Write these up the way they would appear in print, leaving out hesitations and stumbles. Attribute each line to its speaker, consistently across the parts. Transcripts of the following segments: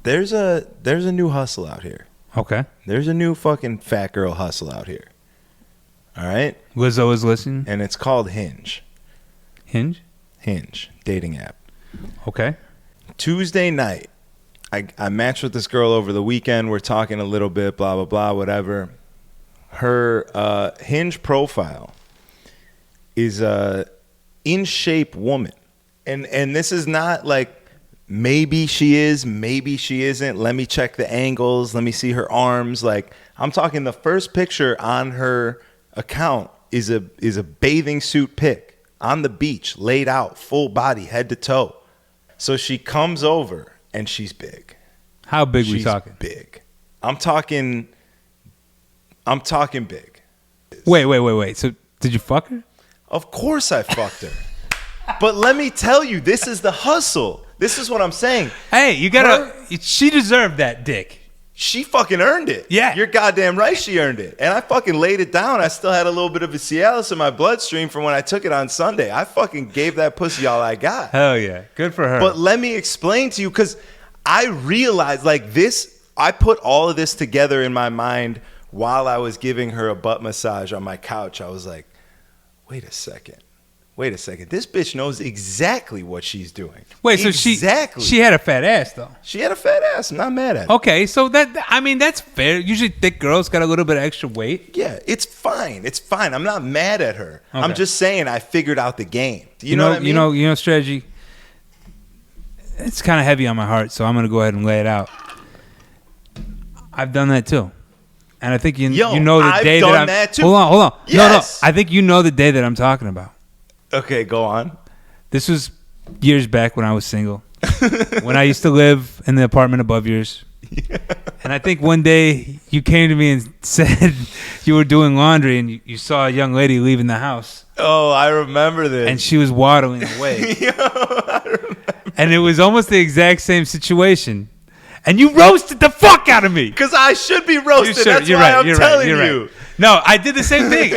Speaker 1: There's a new hustle out here.
Speaker 2: Okay.
Speaker 1: There's a new fucking fat girl hustle out here. All right?
Speaker 2: Lizzo is listening.
Speaker 1: And it's called Hinge.
Speaker 2: Hinge?
Speaker 1: Hinge. Dating app.
Speaker 2: Okay.
Speaker 1: Tuesday night, I matched with this girl over the weekend. We're talking a little bit, blah, blah, blah, whatever. Her Hinge profile is a in-shape woman. And this is not like maybe she is, maybe she isn't. Let me check the angles. Let me see her arms. Like, I'm talking the first picture on her account is a bathing suit pic on the beach, laid out, full body, head to toe. So she comes over and she's big.
Speaker 2: How big we talking?
Speaker 1: Big. I'm talking big.
Speaker 2: Wait. So did you fuck her?
Speaker 1: Of course I fucked her. But let me tell you, this is the hustle. This is what I'm saying.
Speaker 2: Hey, you gotta. She deserved that dick.
Speaker 1: She fucking earned it.
Speaker 2: Yeah.
Speaker 1: You're goddamn right she earned it. And I fucking laid it down. I still had a little bit of a Cialis in my bloodstream from when I took it on Sunday. I fucking gave that pussy all I got.
Speaker 2: Hell yeah. Good for her.
Speaker 1: But let me explain to you, because I realized like this, I put all of this together in my mind while I was giving her a butt massage on my couch. I was like, wait a second. This bitch knows exactly what she's doing.
Speaker 2: Wait, so she had a fat ass though.
Speaker 1: She had a fat ass. I'm not mad at it.
Speaker 2: Okay, so that's fair. Usually thick girls got a little bit of extra weight.
Speaker 1: Yeah, it's fine. I'm not mad at her. Okay. I'm just saying I figured out the game. You know what I mean?
Speaker 2: You know, strategy. It's kind of heavy on my heart, so I'm gonna go ahead and lay it out. I've done that too. And I think you know the day that I'm...
Speaker 1: that too.
Speaker 2: Hold on.
Speaker 1: Yes.
Speaker 2: No. I think you know the day that I'm talking about.
Speaker 1: Okay, go on.
Speaker 2: This was years back when I was single. When I used to live in the apartment above yours. Yeah. And I think one day you came to me and said you were doing laundry and you saw a young lady leaving the house.
Speaker 1: Oh, I remember this.
Speaker 2: And she was waddling away.
Speaker 1: I remember.
Speaker 2: And it was almost the exact same situation. And you roasted the fuck out of me.
Speaker 1: Because I should be roasted. That's why I'm telling you.
Speaker 2: Right. No, I did the same thing.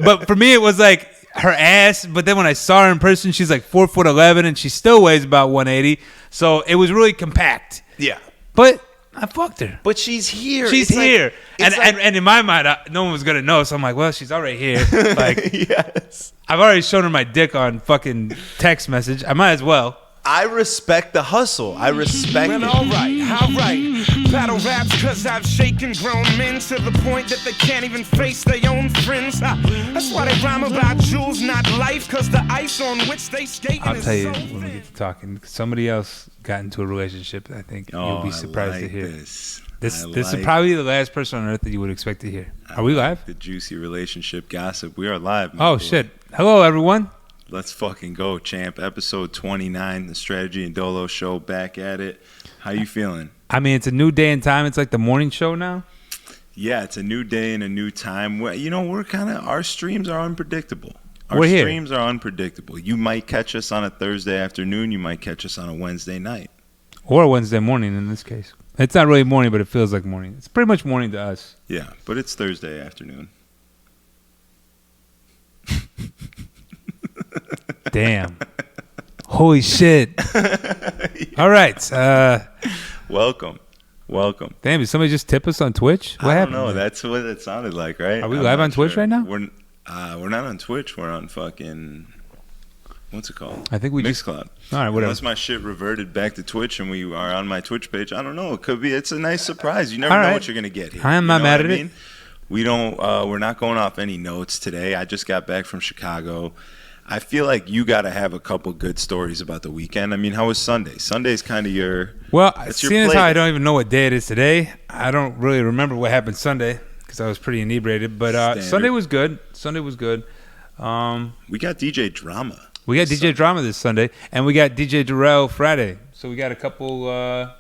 Speaker 2: But for me, it was like her ass. But then when I saw her in person, she's like 4'11", and she still weighs about 180. So it was really compact.
Speaker 1: Yeah.
Speaker 2: But I fucked her.
Speaker 1: But she's here.
Speaker 2: She's here. And in my mind, no one was going to know. So I'm like, well, she's already here. Like,
Speaker 1: yes.
Speaker 2: I've already shown her my dick on fucking text message. I might as well.
Speaker 1: I respect the hustle. I respect it.
Speaker 3: All right. Battle raps cause I've shaken grown men to the point that they can't even face their own friends. That's why they rhyme about jewels, not life, cause the ice on which they skate.
Speaker 2: I'll tell you when we get to talking. Somebody else got into a relationship. I think you'll be surprised to hear. This is probably the last person on earth that you would expect to hear. Are we live?
Speaker 1: The juicy relationship gossip. We are live.
Speaker 2: Oh, shit. Hello, everyone.
Speaker 1: Let's fucking go, champ. Episode 29, the Strategy and Dolo show, back at it. How you feeling?
Speaker 2: I mean, it's a new day and time. It's like the morning show now.
Speaker 1: Yeah, it's a new day and a new time. You know, our streams are unpredictable.
Speaker 2: We're here.
Speaker 1: Streams are unpredictable. You might catch us on a Thursday afternoon. You might catch us on a Wednesday night.
Speaker 2: Or a Wednesday morning in this case. It's not really morning, but it feels like morning. It's pretty much morning to us.
Speaker 1: Yeah, but it's Thursday afternoon.
Speaker 2: Damn. Holy shit. All right.
Speaker 1: Welcome.
Speaker 2: Damn, did somebody just tip us on Twitch? What happened?
Speaker 1: I don't know. That's what it sounded like, right?
Speaker 2: Are we live on Twitch right now?
Speaker 1: We're not on Twitch. We're on fucking... What's it called?
Speaker 2: I think we
Speaker 1: Mixcloud.
Speaker 2: All right, whatever.
Speaker 1: Unless my shit reverted back to Twitch and we are on my Twitch page. I don't know. It could be. It's a nice surprise. You never know what you're going to get here.
Speaker 2: I am not mad at it.
Speaker 1: We don't... we're not going off any notes today. I just got back from Chicago. I feel like you got to have a couple good stories about the weekend. I mean, how was Sunday? Sunday's kind of your...
Speaker 2: Well, seeing as how I don't even know what day it is today, I don't really remember what happened Sunday because I was pretty inebriated. But Sunday was good. We
Speaker 1: got DJ Drama.
Speaker 2: We got DJ Drama this Sunday, and we got DJ Darrell Friday. So we got a couple...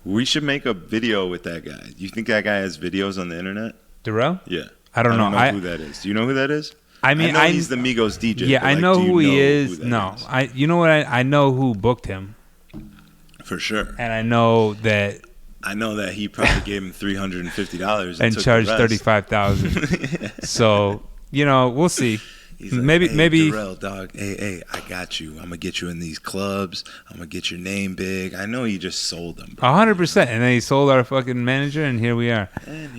Speaker 1: We should make a video with that guy. You think that guy has videos on the internet?
Speaker 2: Darrell?
Speaker 1: Yeah.
Speaker 2: I don't know
Speaker 1: who that is. Do you know who that is?
Speaker 2: I mean,
Speaker 1: he's the Migos DJ.
Speaker 2: Yeah, I know who he is. No, you know what? I know who booked him
Speaker 1: for sure,
Speaker 2: and I know that
Speaker 1: he probably gave him $350
Speaker 2: and charged $35,000. So we'll see.
Speaker 1: He's like,
Speaker 2: maybe
Speaker 1: Darrell, dog. Hey, I got you. I'm gonna get you in these clubs. I'm gonna get your name big. I know you just sold them.
Speaker 2: 100%. And then he sold our fucking manager, and here we are.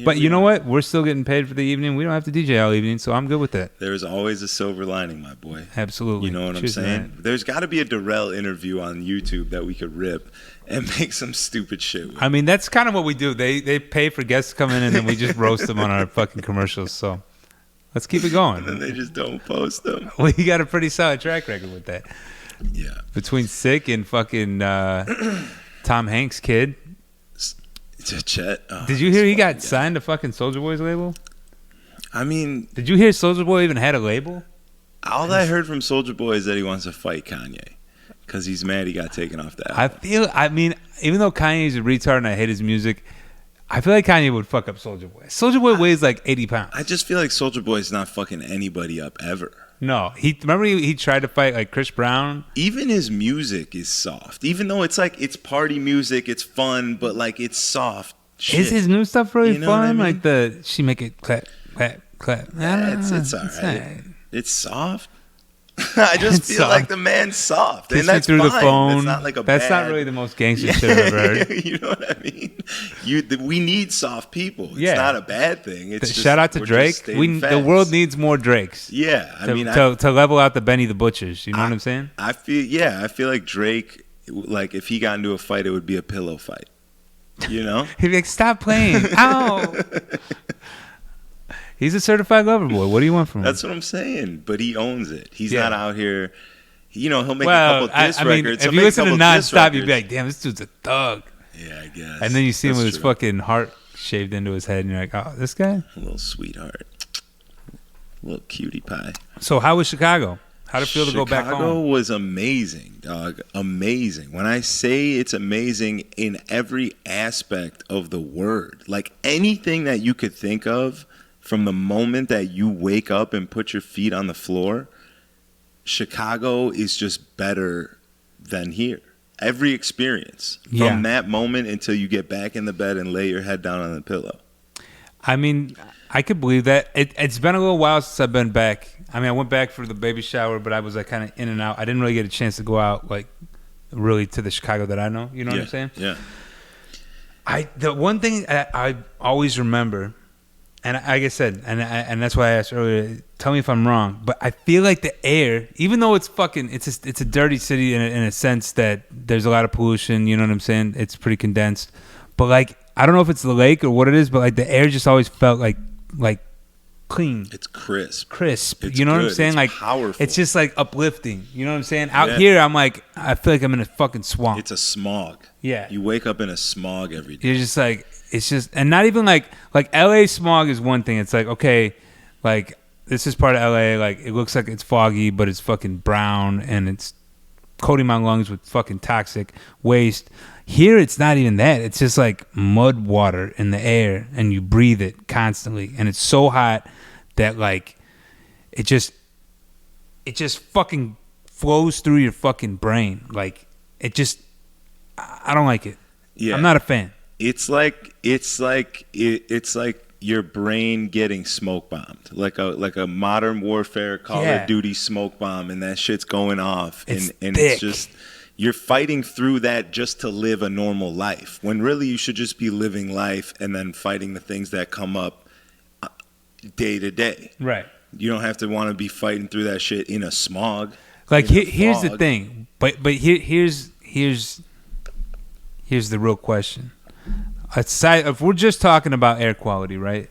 Speaker 2: But you know what? We're still getting paid for the evening. We don't have to DJ all evening, so I'm good with that.
Speaker 1: There's always a silver lining, my boy.
Speaker 2: Absolutely.
Speaker 1: You know what
Speaker 2: Cheers,
Speaker 1: I'm saying?
Speaker 2: man.
Speaker 1: There's got to be a Darrell interview on YouTube that we could rip and make some stupid shit with.
Speaker 2: I mean, that's kind of what we do. They pay for guests to come in, and then we just roast them on our fucking commercials. So let's keep it going.
Speaker 1: And then they just don't post them.
Speaker 2: We got a pretty solid track record with that.
Speaker 1: Yeah.
Speaker 2: Between Sick and fucking Tom Hanks' kid.
Speaker 1: Chet. Oh,
Speaker 2: Did you hear he got signed to fucking Soulja Boy's label?
Speaker 1: I mean,
Speaker 2: Did you hear Soulja Boy even had a label?
Speaker 1: all I heard from Soulja Boy is that he wants to fight Kanye because he's mad he got taken off the album.
Speaker 2: I mean, even though Kanye's a retard and I hate his music, I feel like Kanye would fuck up Soulja Boy. Soulja Boy weighs like 80 pounds.
Speaker 1: I just feel like Soulja Boy's not fucking anybody up ever.
Speaker 2: No, remember he tried to fight like Chris Brown.
Speaker 1: Even his music is soft. Even though it's like it's party music, it's fun, but like it's soft. Shit.
Speaker 2: Is his new stuff really
Speaker 1: You know
Speaker 2: fun?
Speaker 1: what I mean?
Speaker 2: Like she make it clap, clap, clap.
Speaker 1: It's all
Speaker 2: It's
Speaker 1: right.
Speaker 2: alright.
Speaker 1: It's soft. I just
Speaker 2: It's
Speaker 1: feel
Speaker 2: soft.
Speaker 1: like the man's soft,
Speaker 2: Kiss
Speaker 1: and
Speaker 2: me
Speaker 1: that's
Speaker 2: through
Speaker 1: fine.
Speaker 2: the phone.
Speaker 1: That's not like a
Speaker 2: That's
Speaker 1: bad...
Speaker 2: not really the most gangster shit I've ever heard.
Speaker 1: You know what I mean? We need soft people. It's
Speaker 2: Yeah.
Speaker 1: not a bad thing. It's just,
Speaker 2: Shout out to
Speaker 1: we're
Speaker 2: Drake.
Speaker 1: just stating
Speaker 2: The
Speaker 1: facts.
Speaker 2: world needs more Drakes.
Speaker 1: Yeah, I mean,
Speaker 2: to level out the Benny the Butchers. You know what I'm saying?
Speaker 1: I feel like Drake, like if he got into a fight, it would be a pillow fight. You know?
Speaker 2: He'd be like, "Stop playing! Ow!" He's a certified lover boy. What do you want from him?
Speaker 1: That's what I'm saying. But he owns it. He's
Speaker 2: Yeah.
Speaker 1: not out here. You know, he'll make a
Speaker 2: Well,
Speaker 1: couple diss
Speaker 2: I mean,
Speaker 1: records.
Speaker 2: if
Speaker 1: He'll
Speaker 2: you
Speaker 1: make a
Speaker 2: listen to
Speaker 1: couple diss
Speaker 2: nonstop, you'd be
Speaker 1: records.
Speaker 2: like, "Damn, this dude's a thug."
Speaker 1: Yeah, I guess.
Speaker 2: And then you see him with
Speaker 1: That's
Speaker 2: his
Speaker 1: true.
Speaker 2: fucking heart shaved into his head, and you're like, "Oh, this guy."
Speaker 1: A little sweetheart. A little cutie pie.
Speaker 2: So how was Chicago? How'd it feel to go back
Speaker 1: Chicago
Speaker 2: home?
Speaker 1: was amazing, dog. Amazing. When I say it's amazing in every aspect of the word, like anything that you could think of from the moment that you wake up and put your feet on the floor, Chicago is just better than here. Every experience
Speaker 2: Yeah.
Speaker 1: from that moment until you get back in the bed and lay your head down on the pillow.
Speaker 2: I mean, I could believe that. It's been a little while since I've been back. I mean, I went back for the baby shower, but I was like kind of in and out. I didn't really get a chance to go out like really to the Chicago that I know. You know what I'm saying?
Speaker 1: Yeah.
Speaker 2: The one thing I always remember, and like I said, and that's why I asked earlier. Tell me if I'm wrong, but I feel like the air, even though it's a dirty city in a sense that there's a lot of pollution. You know what I'm saying? It's pretty condensed, but like I don't know if it's the lake or what it is, but like the air just always felt like clean.
Speaker 1: It's crisp.
Speaker 2: Crisp.
Speaker 1: It's
Speaker 2: You know what I'm
Speaker 1: good.
Speaker 2: saying?
Speaker 1: It's
Speaker 2: like
Speaker 1: powerful.
Speaker 2: It's just like uplifting. You know what I'm saying? Out
Speaker 1: Yeah.
Speaker 2: here, I'm like, I feel like I'm in a fucking swamp.
Speaker 1: It's a smog.
Speaker 2: Yeah.
Speaker 1: You wake up in a smog every day.
Speaker 2: You're just like, it's just, and not even like LA smog is one thing. It's like, okay, like this is part of LA. Like it looks like it's foggy, but it's fucking brown and it's coating my lungs with fucking toxic waste. Here, it's not even that. It's just like mud water in the air and you breathe it constantly. And it's so hot that like, it just fucking flows through your fucking brain. Like it just, I don't like it.
Speaker 1: Yeah.
Speaker 2: I'm not a fan.
Speaker 1: It's like your brain getting smoke bombed, like a modern warfare Call of Duty smoke bomb, and that shit's going off,
Speaker 2: It's
Speaker 1: and
Speaker 2: thick.
Speaker 1: it's just you're fighting through that just to live a normal life. When really you should just be living life and then fighting the things that come up day to day.
Speaker 2: Right.
Speaker 1: You don't have to want to be fighting through that shit in a smog.
Speaker 2: Like
Speaker 1: in a
Speaker 2: here's the
Speaker 1: fog.
Speaker 2: thing, but here's the real question. Aside, if we're just talking about air quality, right?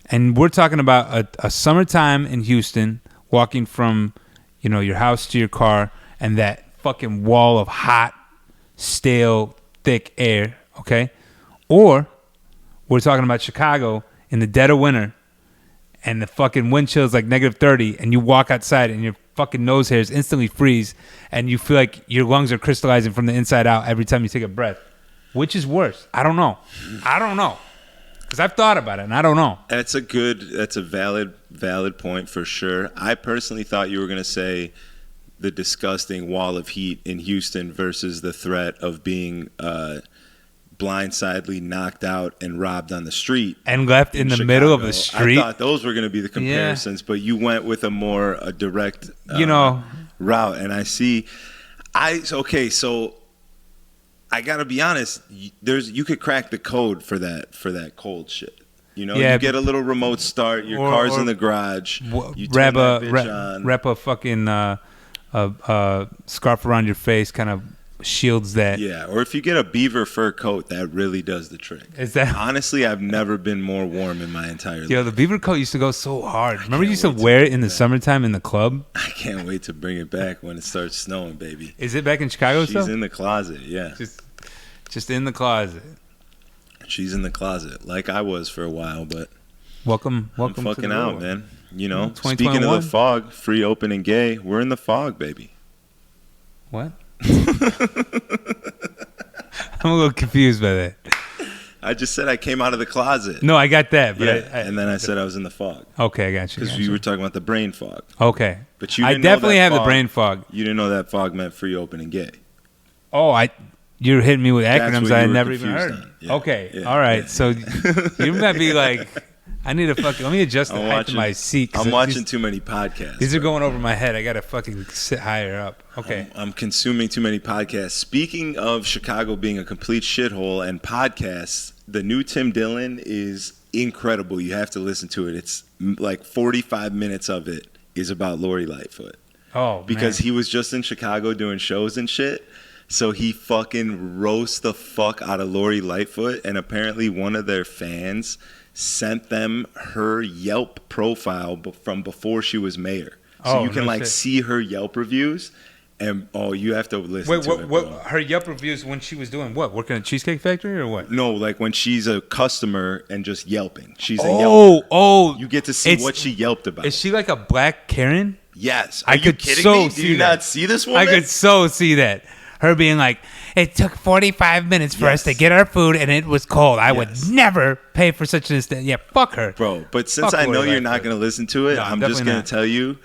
Speaker 2: And we're talking about a summertime in Houston, walking from, your house to your car, and that fucking wall of hot, stale, thick air, okay? Or we're talking about Chicago in the dead of winter, and the fucking wind chill is like -30, and you walk outside and your fucking nose hairs instantly freeze, and you feel like your lungs are crystallizing from the inside out every time you take a breath. Which is worse? I don't know. Because I've thought about it, and I don't know.
Speaker 1: That's a valid point for sure. I personally thought you were going to say the disgusting wall of heat in Houston versus the threat of being blindsidedly knocked out and robbed on the street
Speaker 2: and left in the
Speaker 1: Chicago.
Speaker 2: middle of the street.
Speaker 1: I thought those were going to be the comparisons, but you went with a direct route. And I see, so I got to be honest, you could crack the code for that cold shit. You know, you get a little remote start, your car's in the garage, you turn that bitch on.
Speaker 2: Wrap a fucking scarf around your face, kind of shields that.
Speaker 1: Yeah, or if you get a beaver fur coat, that really does the trick.
Speaker 2: Is that
Speaker 1: honestly? I've never been more warm in my entire life.
Speaker 2: Yo, the beaver coat used to go so hard. Remember, you used to wear it in the summertime in the club.
Speaker 1: I can't wait to bring it back when it starts snowing, baby.
Speaker 2: Is it back in Chicago?
Speaker 1: She's in the closet. Yeah,
Speaker 2: just in the closet.
Speaker 1: She's in the closet, like I was for a while, but
Speaker 2: welcome.
Speaker 1: I'm fucking
Speaker 2: to the
Speaker 1: out,
Speaker 2: world.
Speaker 1: man. You know, speaking of the fog, free, open, and gay, we're in the fog, baby.
Speaker 2: What? I'm a little confused by that.
Speaker 1: I just said I came out of the closet.
Speaker 2: No, I got that. But
Speaker 1: and then I said I was in the fog.
Speaker 2: Okay, I got you.
Speaker 1: Because we were talking about the brain fog.
Speaker 2: Okay.
Speaker 1: But you
Speaker 2: I
Speaker 1: didn't
Speaker 2: definitely
Speaker 1: know that
Speaker 2: have
Speaker 1: fog,
Speaker 2: the brain fog.
Speaker 1: You didn't know that fog meant free, open, and gay.
Speaker 2: Oh, you're hitting me with acronyms I had never even
Speaker 1: confused
Speaker 2: heard.
Speaker 1: on. Yeah.
Speaker 2: Okay,
Speaker 1: Yeah.
Speaker 2: all right.
Speaker 1: Yeah.
Speaker 2: So you might be like, I need to let me adjust the height of my seat.
Speaker 1: I'm watching too many podcasts.
Speaker 2: These are going over my head. I got to fucking sit higher up. Okay.
Speaker 1: I'm consuming too many podcasts. Speaking of Chicago being a complete shithole and podcasts, the new Tim Dillon is incredible. You have to listen to it. It's like 45 minutes of it is about Lori Lightfoot.
Speaker 2: Oh,
Speaker 1: because he was just in Chicago doing shows and shit. So he fucking roasts the fuck out of Lori Lightfoot. And apparently one of their fans sent them her Yelp profile from before she was mayor. So you can see her Yelp reviews. And you have to listen to it.
Speaker 2: What her Yelp reviews when she was doing what? Working at a Cheesecake Factory or what?
Speaker 1: No, like when she's a customer and just yelping. She's a Yelper. You get to see what she yelped about.
Speaker 2: Is she like a black Karen?
Speaker 1: Yes. Are you kidding me? Do you not see this woman?
Speaker 2: I could so see that. Her being like, it took 45 minutes for us to get our food and it was cold. I would never pay for such an instant. Yeah, fuck her.
Speaker 1: Bro, but since I know you're not going to listen to it, I'm just going to tell you.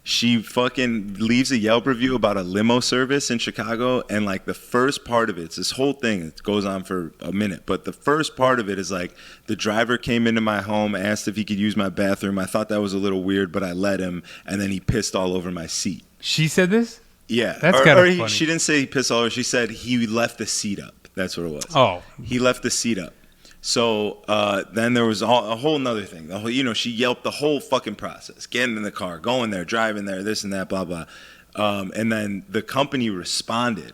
Speaker 1: She fucking leaves a Yelp review about a limo service in Chicago, and like the first part of it's this whole thing. It goes on for a minute, but the first part of it is like the driver came into my home, asked if he could use my bathroom. I thought that was a little weird, but I let him, and then he pissed all over my seat.
Speaker 2: She said this?
Speaker 1: Yeah,
Speaker 2: that's kind of funny.
Speaker 1: She didn't say he pissed all over. She said he left the seat up. That's what it was.
Speaker 2: Oh,
Speaker 1: he left the seat up. So then there was a whole nother thing. She yelped the whole fucking process. Getting in the car, going there, driving there, this and that, blah, blah. And then the company responded.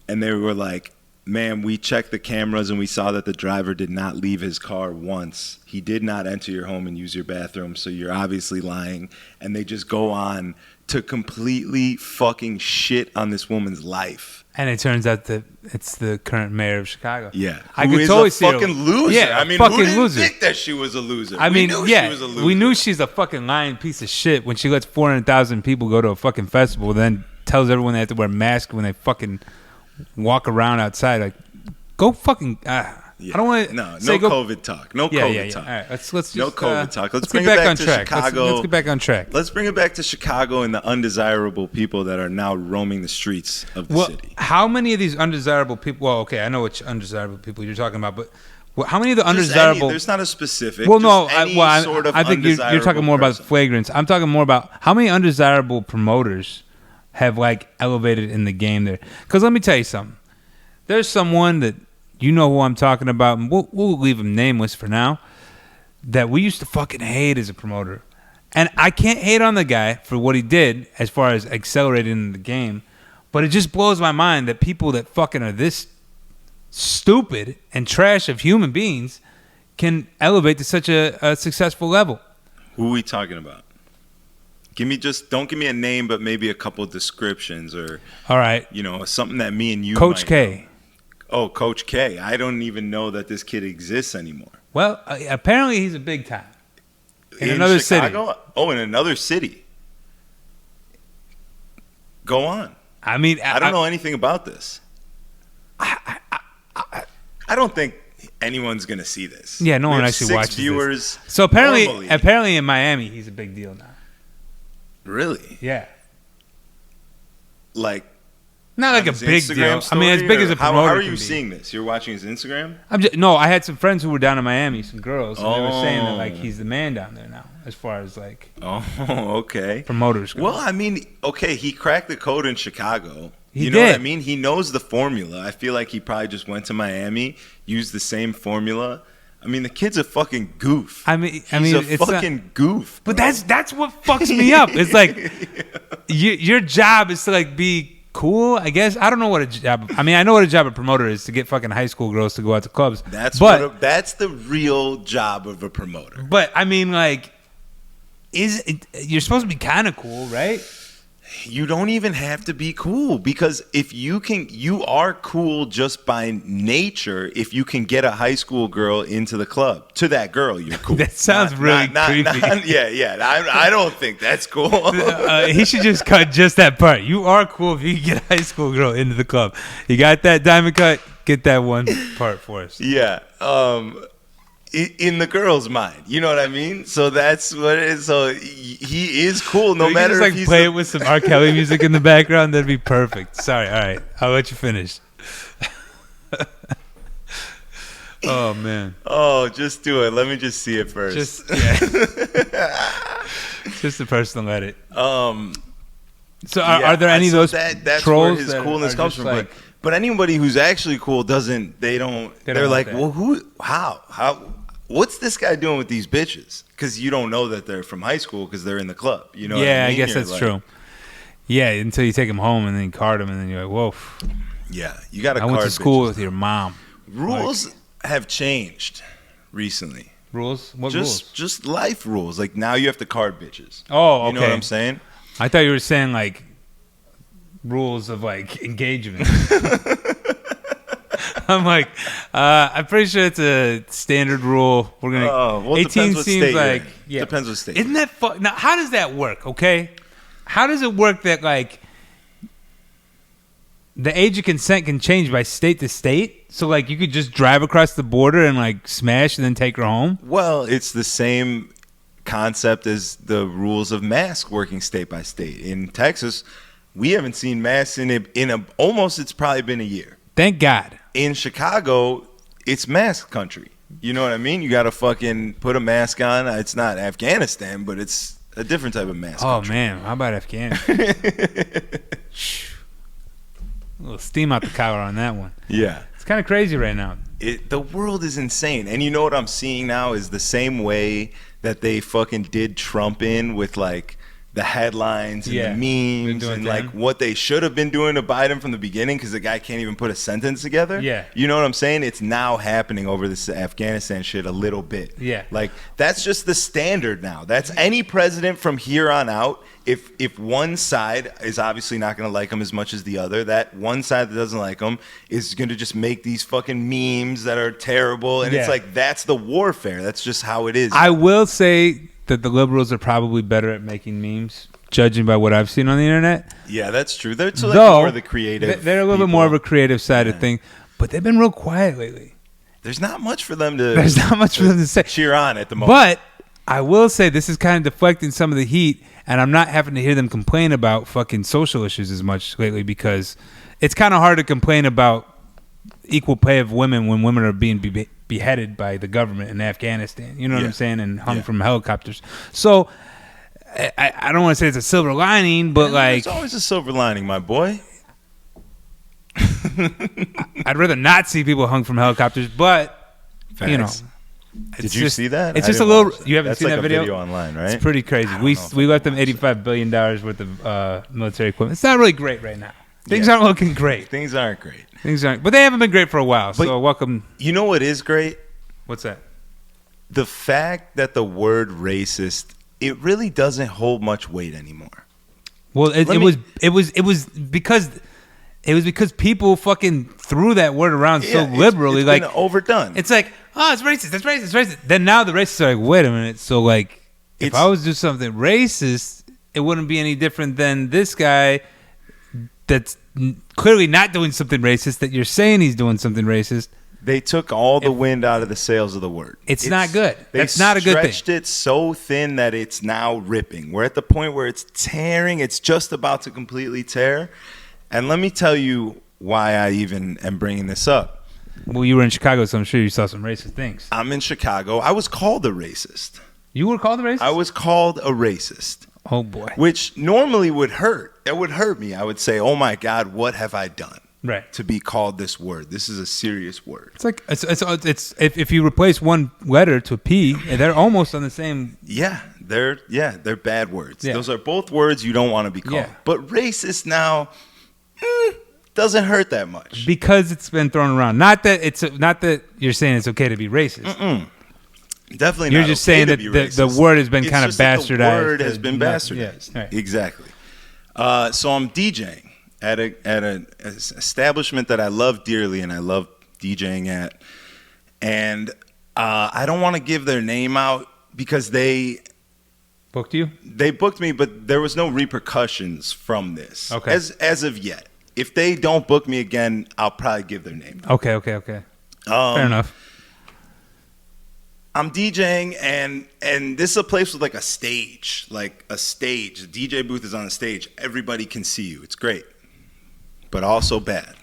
Speaker 1: And they were like, ma'am, we checked the cameras and we saw that the driver did not leave his car once. He did not enter your home and use your bathroom, so you're obviously lying. And they just go on to completely fucking shit on this woman's life.
Speaker 2: And it turns out that it's the current mayor of Chicago.
Speaker 1: Yeah.
Speaker 2: I could totally see
Speaker 1: fucking loser.
Speaker 2: Yeah,
Speaker 1: I mean,
Speaker 2: fucking
Speaker 1: who didn't
Speaker 2: loser.
Speaker 1: think that she was a loser?
Speaker 2: I mean,
Speaker 1: she was a loser.
Speaker 2: We knew she's a fucking lying piece of shit when she lets 400,000 people go to a fucking festival, then tells everyone they have to wear masks when they fucking walk around outside. Like, go fucking... I don't want to
Speaker 1: COVID talk. No COVID talk.
Speaker 2: All right, let's just
Speaker 1: no COVID talk. Let's
Speaker 2: bring
Speaker 1: it back
Speaker 2: on
Speaker 1: to
Speaker 2: track.
Speaker 1: Chicago.
Speaker 2: Let's get back on track.
Speaker 1: Let's bring it back to Chicago and the undesirable people that are now roaming the streets of the city.
Speaker 2: How many of these undesirable people? Well, okay, I know which undesirable people you're talking about, but how many of the undesirable?
Speaker 1: There's not a specific.
Speaker 2: Well, no.
Speaker 1: I
Speaker 2: think you're talking more about flagrants. I'm talking more about how many undesirable promoters have like elevated in the game there. Because let me tell you something. There's someone that. You know who I'm talking about, and we'll leave him nameless for now, that we used to fucking hate as a promoter. And I can't hate on the guy for what he did as far as accelerating in the game, but it just blows my mind that people that fucking are this stupid and trash of human beings can elevate to such a successful level.
Speaker 1: Who are we talking about? Don't give me a name, but maybe a couple of descriptions or,
Speaker 2: all right,
Speaker 1: something that me and you
Speaker 2: Coach K.
Speaker 1: Know. Oh, Coach K. I don't even know that this kid exists anymore.
Speaker 2: Well, apparently he's a big time. In another
Speaker 1: Chicago?
Speaker 2: city.
Speaker 1: Oh, in another city. Go on.
Speaker 2: I mean,
Speaker 1: I don't know anything about this. I don't think anyone's going to see this.
Speaker 2: Yeah, no one actually watches
Speaker 1: viewers
Speaker 2: this. So apparently in Miami, he's a big deal now.
Speaker 1: Really?
Speaker 2: Yeah.
Speaker 1: Like,
Speaker 2: Not like a
Speaker 1: his
Speaker 2: big
Speaker 1: Instagram
Speaker 2: deal.
Speaker 1: story,
Speaker 2: I mean, as big as a promoter.
Speaker 1: How are you
Speaker 2: can be.
Speaker 1: seeing this? You're watching his Instagram?
Speaker 2: No, I had some friends who were down in Miami, some girls, and they were saying that like
Speaker 1: Oh.
Speaker 2: he's the man down there now, as far as like
Speaker 1: Oh, okay.
Speaker 2: promoters go.
Speaker 1: Well, I mean, okay, he cracked the code in Chicago.
Speaker 2: He
Speaker 1: You know what I
Speaker 2: did.
Speaker 1: mean? He knows the formula. I feel like he probably just went to Miami, used the same formula. I mean, the kid's a fucking goof.
Speaker 2: I mean,
Speaker 1: He's a
Speaker 2: it's
Speaker 1: fucking
Speaker 2: not,
Speaker 1: goof.
Speaker 2: but
Speaker 1: bro.
Speaker 2: that's what fucks me up. It's like your job is to like be cool. I guess I don't know what a job. I mean, I know what a job of promoter is, to get fucking high school girls to go out to clubs.
Speaker 1: That's
Speaker 2: but
Speaker 1: that's the real job of a promoter.
Speaker 2: but I mean, like, you're supposed to be kind of cool, right?
Speaker 1: You don't even have to be cool, because if you are cool just by nature. If you can get a high school girl into the club, to that girl, you're cool.
Speaker 2: That sounds really creepy.
Speaker 1: Yeah. I don't think that's cool.
Speaker 2: He should just cut just that part. You are cool if you can get a high school girl into the club. You got that diamond cut? Get that one part for us.
Speaker 1: Yeah. In the girl's mind, you know what I mean. So that's what it is. So he is cool, no
Speaker 2: You
Speaker 1: matter
Speaker 2: just, like,
Speaker 1: if he's
Speaker 2: play it with some R. Kelly music in the background. That'd be perfect. Sorry. All right, I'll let you finish. Oh man.
Speaker 1: Oh, just do it. Let me just see it first.
Speaker 2: Just a personal edit. So are there any of those
Speaker 1: that's
Speaker 2: trolls
Speaker 1: where his
Speaker 2: that
Speaker 1: coolness
Speaker 2: are
Speaker 1: comes
Speaker 2: just
Speaker 1: from?
Speaker 2: like,
Speaker 1: But anybody who's actually cool doesn't. They're
Speaker 2: want
Speaker 1: like,
Speaker 2: that.
Speaker 1: well, who? How? What's this guy doing with these bitches? Because you don't know that they're from high school because they're in the club. You know?
Speaker 2: yeah,
Speaker 1: what I mean?
Speaker 2: guess
Speaker 1: You're
Speaker 2: that's
Speaker 1: like,
Speaker 2: true. Yeah, until you take them home and then you card them and then you're like, whoa.
Speaker 1: Yeah, you got to.
Speaker 2: I went to school
Speaker 1: bitches.
Speaker 2: with your mom.
Speaker 1: Rules have changed recently.
Speaker 2: Rules? What rules?
Speaker 1: Just life rules. Like now you have to card bitches.
Speaker 2: Oh, okay.
Speaker 1: You know what I'm saying?
Speaker 2: I thought you were saying like rules of like engagement. I'm like, I'm pretty sure it's a standard rule. We're gonna.
Speaker 1: Well, it
Speaker 2: 18
Speaker 1: depends what
Speaker 2: seems
Speaker 1: state you're
Speaker 2: like
Speaker 1: in.
Speaker 2: yeah.
Speaker 1: Depends what state.
Speaker 2: Isn't that now? How does that work? Okay, how does it work that like the age of consent can change by state to state? So like you could just drive across the border and like smash and then take her home.
Speaker 1: Well, it's the same concept as the rules of mask working state by state. In Texas, we haven't seen masks in almost. It's probably been a year.
Speaker 2: Thank God.
Speaker 1: In Chicago, it's mask country. You know what I mean? You got to fucking put a mask on. It's not Afghanistan, but it's a different type of mask.
Speaker 2: Oh
Speaker 1: country.
Speaker 2: man, how about Afghanistan? A little steam out the collar on that one.
Speaker 1: Yeah.
Speaker 2: It's kind of crazy right now.
Speaker 1: The world is insane. And you know what I'm seeing now is the same way that they fucking did Trump in with like the headlines and
Speaker 2: Yeah,
Speaker 1: the
Speaker 2: been
Speaker 1: memes
Speaker 2: doing
Speaker 1: and
Speaker 2: to
Speaker 1: like
Speaker 2: him.
Speaker 1: what they should have been doing to Biden from the beginning, because the guy can't even put a sentence together.
Speaker 2: Yeah.
Speaker 1: You know what I'm saying? It's now happening over this Afghanistan shit a little bit.
Speaker 2: Yeah.
Speaker 1: Like that's just the standard now. That's any president from here on out. If one side is obviously not going to like him as much as the other, that one side that doesn't like him is going to just make these fucking memes that are terrible. And it's
Speaker 2: Yeah.
Speaker 1: like, that's the warfare. That's just how it is.
Speaker 2: I will say that the liberals are probably better at making memes, judging by what I've seen on the internet.
Speaker 1: Yeah, that's true. They're like
Speaker 2: Though,
Speaker 1: more the creative.
Speaker 2: they're a little bit more of a creative side of
Speaker 1: Yeah.
Speaker 2: thing, but they've been real quiet lately.
Speaker 1: There's not much for them to.
Speaker 2: There's not much for them to say.
Speaker 1: Cheer on at the moment.
Speaker 2: But I will say this is kind of deflecting some of the heat, and I'm not having to hear them complain about fucking social issues as much lately, because it's kind of hard to complain about equal pay of women when women are being beheaded by the government in Afghanistan. You know what
Speaker 1: Yeah.
Speaker 2: I'm saying? And hung
Speaker 1: Yeah.
Speaker 2: from helicopters. So I don't want to say it's a silver lining, but like
Speaker 1: there's always a silver lining, my boy.
Speaker 2: I'd rather not see people hung from helicopters, but you know.
Speaker 1: Facts. Did
Speaker 2: It's
Speaker 1: you
Speaker 2: just-
Speaker 1: see that?
Speaker 2: It's
Speaker 1: I
Speaker 2: just a
Speaker 1: didn't
Speaker 2: little.
Speaker 1: watch
Speaker 2: You haven't
Speaker 1: That's
Speaker 2: seen
Speaker 1: like
Speaker 2: that
Speaker 1: a
Speaker 2: video?
Speaker 1: online, right?
Speaker 2: It's pretty crazy.
Speaker 1: I don't
Speaker 2: We
Speaker 1: know if
Speaker 2: we
Speaker 1: I
Speaker 2: left
Speaker 1: can
Speaker 2: them
Speaker 1: watch it.
Speaker 2: $85 billion worth of military equipment. It's not really great right now. Things
Speaker 1: Yeah.
Speaker 2: aren't looking great.
Speaker 1: Things aren't great.
Speaker 2: Things aren't, but they haven't been great for a while.
Speaker 1: But-
Speaker 2: So welcome.
Speaker 1: You know what is great?
Speaker 2: What's that?
Speaker 1: The fact that the word racist, it really doesn't hold much weight anymore.
Speaker 2: Well, it
Speaker 1: Let
Speaker 2: was because people fucking threw that word around so
Speaker 1: Yeah,
Speaker 2: liberally.
Speaker 1: it's
Speaker 2: Like
Speaker 1: been overdone.
Speaker 2: it's like, oh, it's racist. That's racist. It's racist. Then now the racists are like, wait a minute. So like, if
Speaker 1: It's-
Speaker 2: I was to do something racist, it wouldn't be any different than this guy that's clearly not doing something racist. That you're saying he's doing something racist.
Speaker 1: They took all the wind out of the sails of the word.
Speaker 2: It's not good.
Speaker 1: They
Speaker 2: That's not a good thing.
Speaker 1: stretched it so thin that it's now ripping. We're at the point where it's tearing. It's just about to completely tear. And let me tell you why I even am bringing this up.
Speaker 2: Well, you were in Chicago, so I'm sure you saw some racist things.
Speaker 1: I'm in Chicago. I was called a racist.
Speaker 2: You were called a racist?
Speaker 1: I was called a racist.
Speaker 2: Oh, boy.
Speaker 1: Which normally would hurt. It would hurt me. I would say, oh, my God, what have I done?
Speaker 2: Right.
Speaker 1: To be called this word. This is a serious word.
Speaker 2: It's like it's if you replace one letter to a P, they're almost on the same.
Speaker 1: Yeah, they're bad words.
Speaker 2: Yeah.
Speaker 1: Those are both words you don't want to be called.
Speaker 2: Yeah.
Speaker 1: But racist now doesn't hurt that much
Speaker 2: because it's been thrown around. Not that you're saying it's okay to be racist.
Speaker 1: Definitely,
Speaker 2: you're
Speaker 1: not
Speaker 2: just
Speaker 1: okay
Speaker 2: saying that
Speaker 1: the
Speaker 2: word has been
Speaker 1: it's
Speaker 2: kind of
Speaker 1: just that
Speaker 2: bastardized.
Speaker 1: The word has been bastardized.
Speaker 2: Yeah, right.
Speaker 1: Exactly. So I'm DJing at an establishment that I love dearly and I love DJing at, and I don't want to give their name out because they
Speaker 2: booked you.
Speaker 1: They booked me, but there was no repercussions from this.
Speaker 2: Okay.
Speaker 1: As of yet, if they don't book me again, I'll probably give their name out.
Speaker 2: Okay. Fair enough.
Speaker 1: I'm DJing and this is a place with like a stage. The DJ booth is on the stage. Everybody can see you. It's great, but also bad.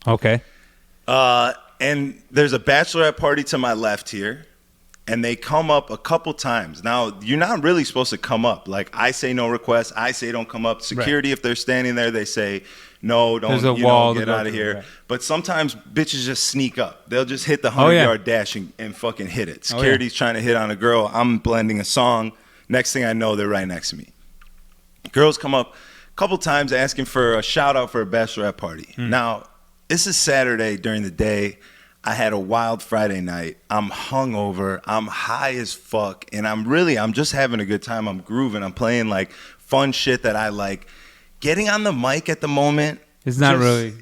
Speaker 2: Okay.
Speaker 1: And there's a bachelorette party to my left here, and they come up a couple times. Now, you're not really supposed to come up. Like, I say no request. I say don't come up. Security, if they're standing there, they say, no, don't,
Speaker 2: there's a wall
Speaker 1: get out of here.
Speaker 2: Right.
Speaker 1: But sometimes bitches just sneak up. They'll just hit the 100-yard dash and fucking hit it. Security's trying to hit on a girl. I'm blending a song. Next thing I know, they're right next to me. Girls come up a couple times asking for a shout-out for a bachelorette party. Now, this is Saturday during the day. I had a wild Friday night. I'm hungover. I'm high as fuck. And I'm just having a good time. I'm grooving. I'm playing like fun shit that I like. Getting on the mic at the moment.
Speaker 2: It's not really.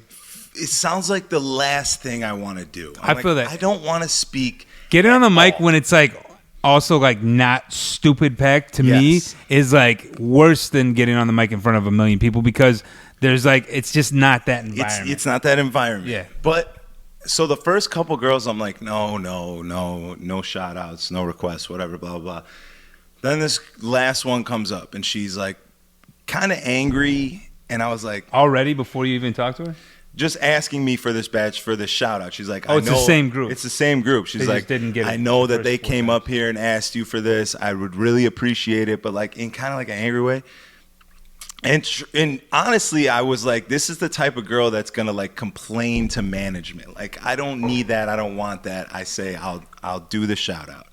Speaker 1: It sounds like the last thing I want to do.
Speaker 2: I feel that.
Speaker 1: I don't want to speak.
Speaker 2: Getting on the mic when it's like also like not stupid packed to me is like worse than getting on the mic in front of a million people because there's like, it's just not that environment.
Speaker 1: It's not that environment.
Speaker 2: Yeah.
Speaker 1: But so the first couple girls, I'm like, no shout outs, no requests, whatever, blah, blah. Then this last one comes up and she's like kind of angry. And I was like,
Speaker 2: already before you even talk to her?
Speaker 1: Just asking me for this shout out. She's like,
Speaker 2: it's the same group.
Speaker 1: It's the same group. She's like,
Speaker 2: didn't get it
Speaker 1: I know that they came up here and asked you for this. I would really appreciate it, but like in kind of like an angry way. And honestly, I was like, this is the type of girl that's gonna like complain to management. Like, I don't need that. I don't want that. I say, I'll do the shout out.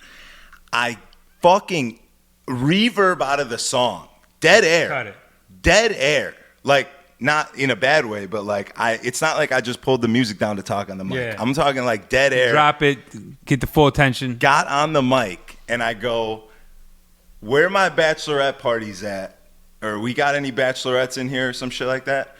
Speaker 1: I fucking reverb out of the song. Dead air.
Speaker 2: Got it.
Speaker 1: Dead air. Like, not in a bad way, but like it's not like I just pulled the music down to talk on the mic.
Speaker 2: Yeah.
Speaker 1: I'm talking like dead air.
Speaker 2: Drop it, get the full attention.
Speaker 1: Got on the mic and I go, where my bachelorette party's at? Or we got any bachelorettes in here or some shit like that?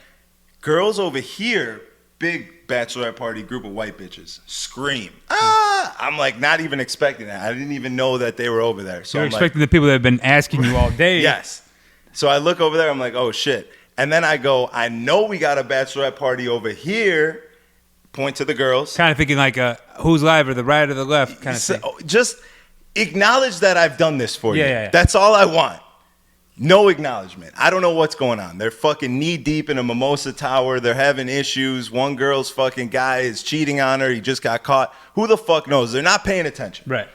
Speaker 1: Girls over here, big bachelorette party, group of white bitches, scream. Ah! I'm like not even expecting that. I didn't even know that they were over there. So
Speaker 2: You're
Speaker 1: I'm
Speaker 2: expecting
Speaker 1: like,
Speaker 2: the people that have been asking you all day.
Speaker 1: Yes. So I look over there, I'm like, oh shit. And then I go, I know we got a bachelorette party over here. Point to the girls.
Speaker 2: Kind of thinking like who's live or the right or the left kind of thing.
Speaker 1: Just acknowledge that I've done this for you.
Speaker 2: Yeah.
Speaker 1: That's all I want. No acknowledgement. I don't know what's going on. They're fucking knee deep in a mimosa tower. They're having issues. One girl's fucking guy is cheating on her. He just got caught. Who the fuck knows? They're not paying attention.
Speaker 2: Right.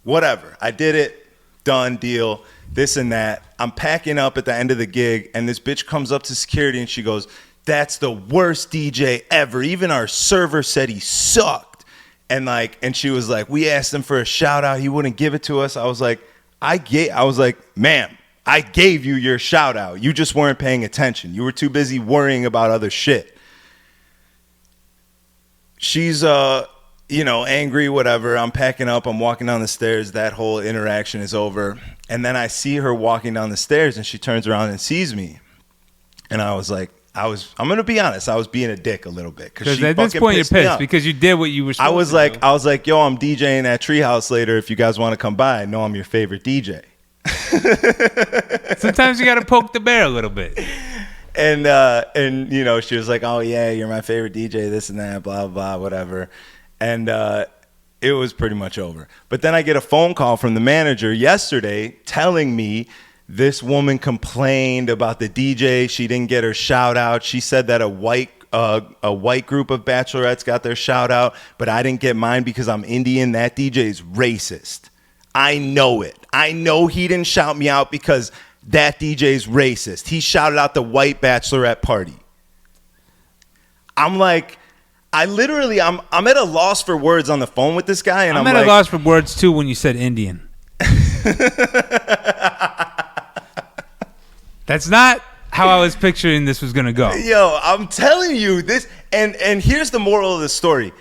Speaker 1: Whatever. I did it. Done. Deal. This and that. I'm packing up at the end of the gig, and this bitch comes up to security, and she goes, that's the worst DJ ever. Even our server said he sucked. And she was like, we asked him for a shout out. He wouldn't give it to us. I was like, ma'am, I gave you your shout out. You just weren't paying attention. You were too busy worrying about other shit. She's, angry, whatever. I'm packing up. I'm walking down the stairs. That whole interaction is over. And then I see her walking down the stairs and she turns around and sees me. And I was like, I'm going to be honest. I was being a dick a little bit.
Speaker 2: Because at this point you're pissed because you did what you were supposed to do.
Speaker 1: I was like, yo, I'm DJing at Treehouse later. If you guys want to come by, I know I'm your favorite DJ.
Speaker 2: Sometimes you got to poke the bear a little bit.
Speaker 1: And she was like, oh yeah, you're my favorite DJ, this and that, blah, blah, whatever. And it was pretty much over. But then I get a phone call from the manager yesterday telling me this woman complained about the DJ. She didn't get her shout out. She said that a white group of bachelorettes got their shout out, but I didn't get mine because I'm Indian. That DJ is racist. I know it. I know he didn't shout me out because that DJ is racist. He shouted out the white bachelorette party. I'm like, I'm at a loss for words on the phone with this guy, and I'm
Speaker 2: at
Speaker 1: like,
Speaker 2: a loss for words too when you said Indian. That's not how I was picturing this was gonna go.
Speaker 1: Yo, I'm telling you this, and here's the moral of the story.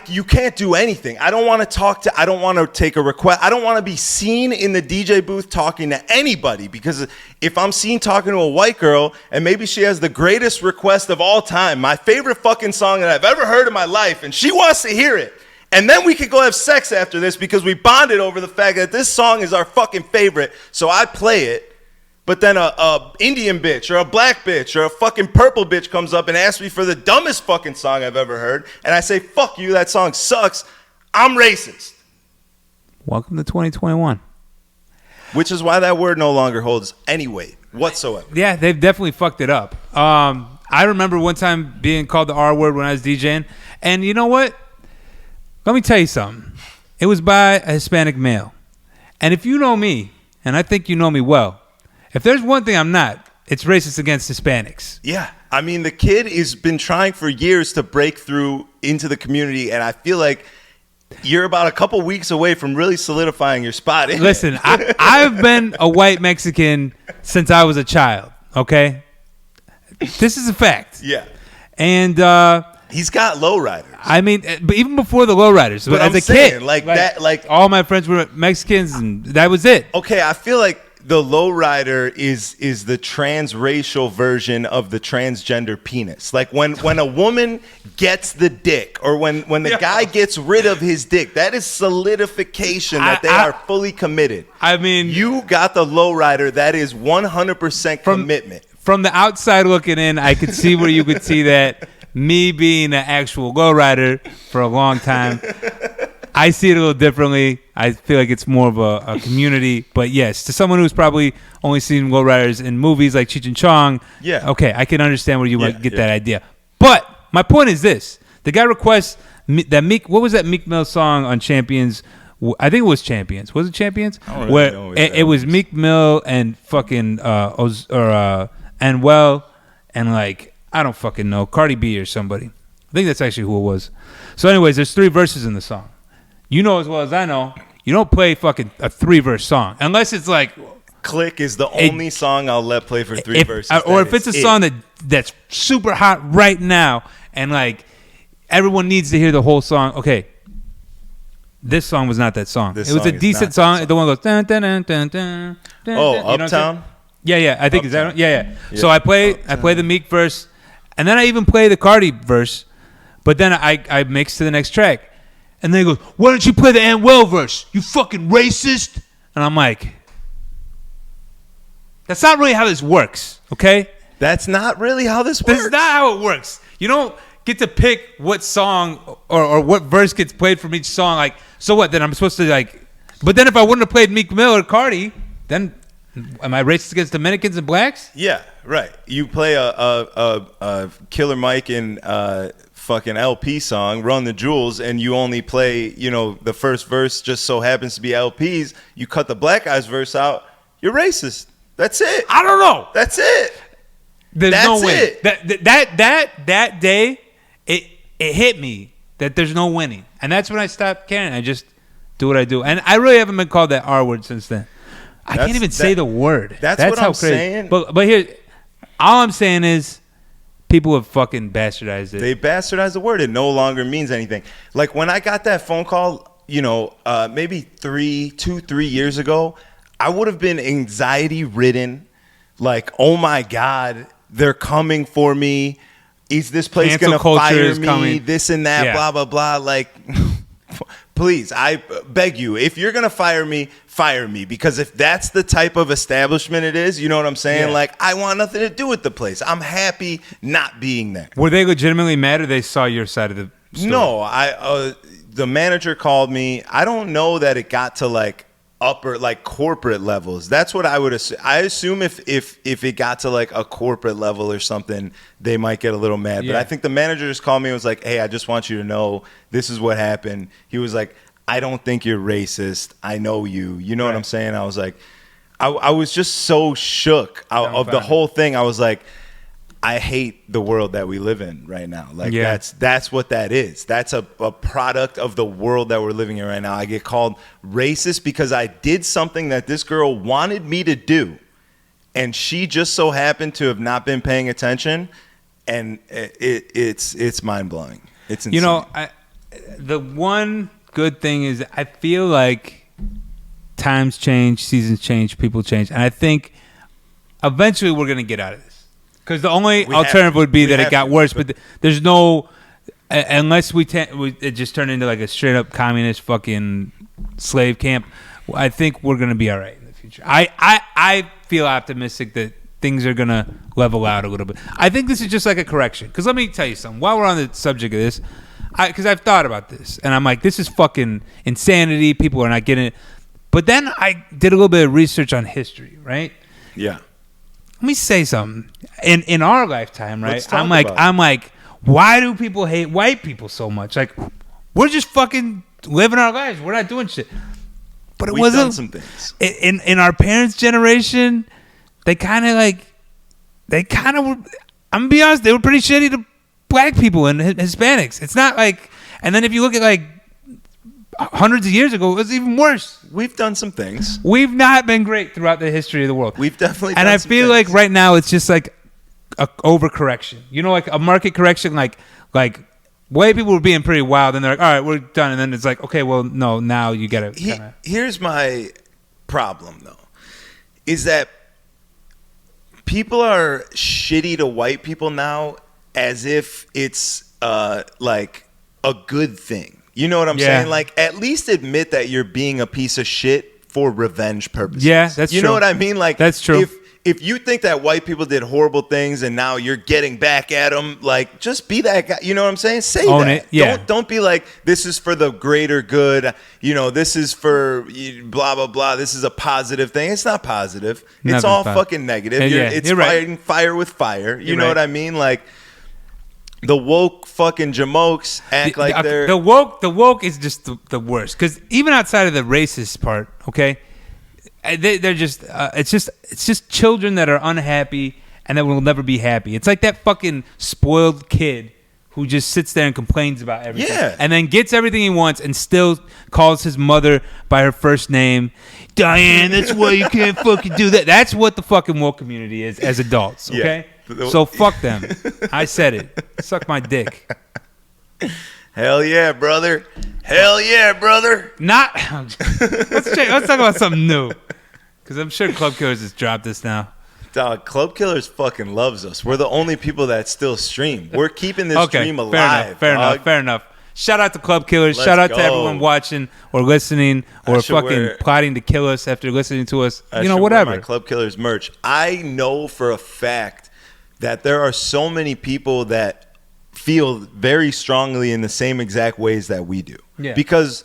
Speaker 1: You can't do anything. I don't want to take a request. I don't want to be seen in the DJ booth talking to anybody, because if I'm seen talking to a white girl and maybe she has the greatest request of all time, my favorite fucking song that I've ever heard in my life, and she wants to hear it, and then we could go have sex after this because we bonded over the fact that this song is our fucking favorite, so I play it. But then a Indian bitch or a black bitch or a fucking purple bitch comes up and asks me for the dumbest fucking song I've ever heard, and I say, fuck you, that song sucks, I'm racist.
Speaker 2: Welcome to 2021.
Speaker 1: Which is why that word no longer holds any weight whatsoever.
Speaker 2: Yeah, they've definitely fucked it up. I remember one time being called the R word when I was DJing, and you know what? Let me tell you something. It was by a Hispanic male. And if you know me, and I think you know me well, if there's one thing I'm not, it's racist against Hispanics.
Speaker 1: Yeah. I mean, the kid has been trying for years to break through into the community, and I feel like you're about a couple weeks away from really solidifying your spot in
Speaker 2: Listen,
Speaker 1: it.
Speaker 2: I've been a white Mexican since I was a child, okay? This is a fact.
Speaker 1: Yeah.
Speaker 2: And
Speaker 1: he's got lowriders.
Speaker 2: I mean, but even before the lowriders,
Speaker 1: But
Speaker 2: as
Speaker 1: I'm
Speaker 2: a
Speaker 1: saying,
Speaker 2: kid,
Speaker 1: like that, like
Speaker 2: all my friends were Mexicans, and that was it.
Speaker 1: Okay, I feel like the lowrider is the transracial version of the transgender penis. Like when a woman gets the dick, or when the guy gets rid of his dick, that is solidification that they are fully committed.
Speaker 2: I mean,
Speaker 1: you got the lowrider. That is 100% commitment.
Speaker 2: From the outside looking in, I could see where you could see that. Me being an actual lowrider for a long time, I see it a little differently. I feel like it's more of a community. But yes, to someone who's probably only seen lowriders in movies like Cheech and Chong,
Speaker 1: yeah,
Speaker 2: okay, I can understand where you might get that idea. But my point is this: the guy requests that what was that Meek Mill song on Champions? I think it was Champions. Was it Champions?
Speaker 1: I don't really know
Speaker 2: it was Meek Mill and fucking Anuel and like, I don't fucking know, Cardi B or somebody. I think that's actually who it was. So anyways, there's 3 verses in the song. You know as well as I know, you don't play fucking a 3-verse song unless it's like
Speaker 1: Click is the only song I'll let play for 3 verses.
Speaker 2: Or if it's a song that's super hot right now and like everyone needs to hear the whole song. Okay, this song was not that song. It was a decent song. The one goes dun, dun, dun, dun, dun, dun,
Speaker 1: oh,
Speaker 2: you know
Speaker 1: Uptown?
Speaker 2: Yeah, I think is that. Yeah. So I play the Meek verse, and then I even play the Cardi verse, but then I mix to the next track, and then he goes, "Why don't you play the Anuel verse? You fucking racist!" And I'm like, "That's not really how this works, okay?
Speaker 1: That's not really how this works.
Speaker 2: That's not how it works. You don't get to pick what song or what verse gets played from each song. Like, so what? Then I'm supposed to like, but then if I wouldn't have played Meek Mill or Cardi, then." Am I racist against Dominicans and blacks?
Speaker 1: Yeah, right. You play a Killer Mike and fucking LP song, Run the Jewels, and you only play, the first verse just so happens to be LP's. You cut the black guy's verse out. You're racist. That's it.
Speaker 2: I don't know.
Speaker 1: That's it.
Speaker 2: That's no way. That day, it hit me that there's no winning, and that's when I stopped caring. I just do what I do, and I really haven't been called that R word since then. I can't even say the word.
Speaker 1: That's what
Speaker 2: how
Speaker 1: I'm
Speaker 2: crazy.
Speaker 1: saying.
Speaker 2: But here, all I'm saying is people have fucking bastardized it.
Speaker 1: They bastardized the word. It no longer means anything. Like when I got that phone call, maybe 3 years ago, I would have been anxiety ridden. Like, oh my God, they're coming for me. Is this place going to fire me?
Speaker 2: Coming.
Speaker 1: This and that, blah, blah, blah. Like, please, I beg you, if you're going to fire me, because if that's the type of establishment it is, you know what I'm saying?
Speaker 2: Yeah.
Speaker 1: Like, I want nothing to do with the place. I'm happy not being there.
Speaker 2: Were they legitimately mad, or they saw your side of the story?
Speaker 1: No, the manager called me. I don't know that it got to like upper, like corporate levels. That's what I would assume. I assume if it got to like a corporate level or something, they might get a little mad.
Speaker 2: Yeah.
Speaker 1: But I think the manager just called me and was like, hey, I just want you to know this is what happened. He was like, I don't think you're racist. I know you. You know what I'm saying? I was like, I was just so shook of the whole thing. I was like, I hate the world that we live in right now. Like that's what that is. That's a product of the world that we're living in right now. I get called racist because I did something that this girl wanted me to do, and she just so happened to have not been paying attention, and it's mind blowing. It's insane.
Speaker 2: You know, the one good thing is I feel like times change, seasons change, people change, and I think eventually we're gonna get out of this. Because the only alternative would be that it got worse, but there's no, unless it just turned into like a straight up communist fucking slave camp. I think we're gonna be all right in the future. I feel optimistic that things are gonna level out a little bit. I think this is just like a correction. Because let me tell you something. While we're on the subject of this, because I've thought about this, and I'm like, this is fucking insanity. People are not getting it. But then I did a little bit of research on history, right?
Speaker 1: Yeah.
Speaker 2: Let me say something. In our lifetime, right? I'm
Speaker 1: about
Speaker 2: like, why do people hate white people so much? Like, we're just fucking living our lives. We're not doing shit. But
Speaker 1: We've done some things.
Speaker 2: In our parents' generation, they kind of were. I'm gonna be honest, they were pretty shitty to black people and Hispanics. It's not like. And then if you look at like hundreds of years ago, it was even worse.
Speaker 1: We've done some things.
Speaker 2: We've not been great throughout the history of the world.
Speaker 1: We've definitely done
Speaker 2: and I
Speaker 1: some
Speaker 2: feel
Speaker 1: things.
Speaker 2: like right now it's just like a overcorrection. You know, like a market correction, like white people were being pretty wild and they're like, all right, we're done. And then it's like, okay, well, no, now you got to kind of.
Speaker 1: Here's my problem, though, is that people are shitty to white people now as if it's like a good thing. You know what I'm saying? Like, at least admit that you're being a piece of shit for revenge purposes.
Speaker 2: Yeah, that's true.
Speaker 1: You know what I mean? Like,
Speaker 2: that's true.
Speaker 1: If you think that white people did horrible things and now you're getting back at them, like, just be that guy. You know what I'm saying? Say
Speaker 2: Own
Speaker 1: that.
Speaker 2: it. Yeah.
Speaker 1: Don't be like, this is for the greater good. You know, this is for blah, blah, blah. This is a positive thing. It's not positive. It's all fucking negative. It's fighting fire with fire. You know what I mean? Like, the woke fucking jamokes act like they're...
Speaker 2: The woke is just the worst. Because even outside of the racist part, okay, they're just... it's just children that are unhappy and that will never be happy. It's like that fucking spoiled kid who just sits there and complains about everything.
Speaker 1: Yeah.
Speaker 2: And then gets everything he wants and still calls his mother by her first name. Diane, that's why you can't fucking do that. That's what the fucking woke community is as adults, okay? Yeah. So fuck them. I said it. Suck my dick.
Speaker 1: Hell yeah, brother. Hell yeah, brother.
Speaker 2: Not. Let's talk about something new. Because I'm sure Club Killers has dropped this now.
Speaker 1: Dog, Club Killers fucking loves us. We're the only people that still stream. We're keeping this stream alive.
Speaker 2: Fair enough. Shout out to Club Killers. Shout out to everyone watching or listening or fucking plotting to kill us after listening to us. Whatever.
Speaker 1: My Club Killers merch. I know for a fact that there are so many people that feel very strongly in the same exact ways that we do.
Speaker 2: Yeah.
Speaker 1: Because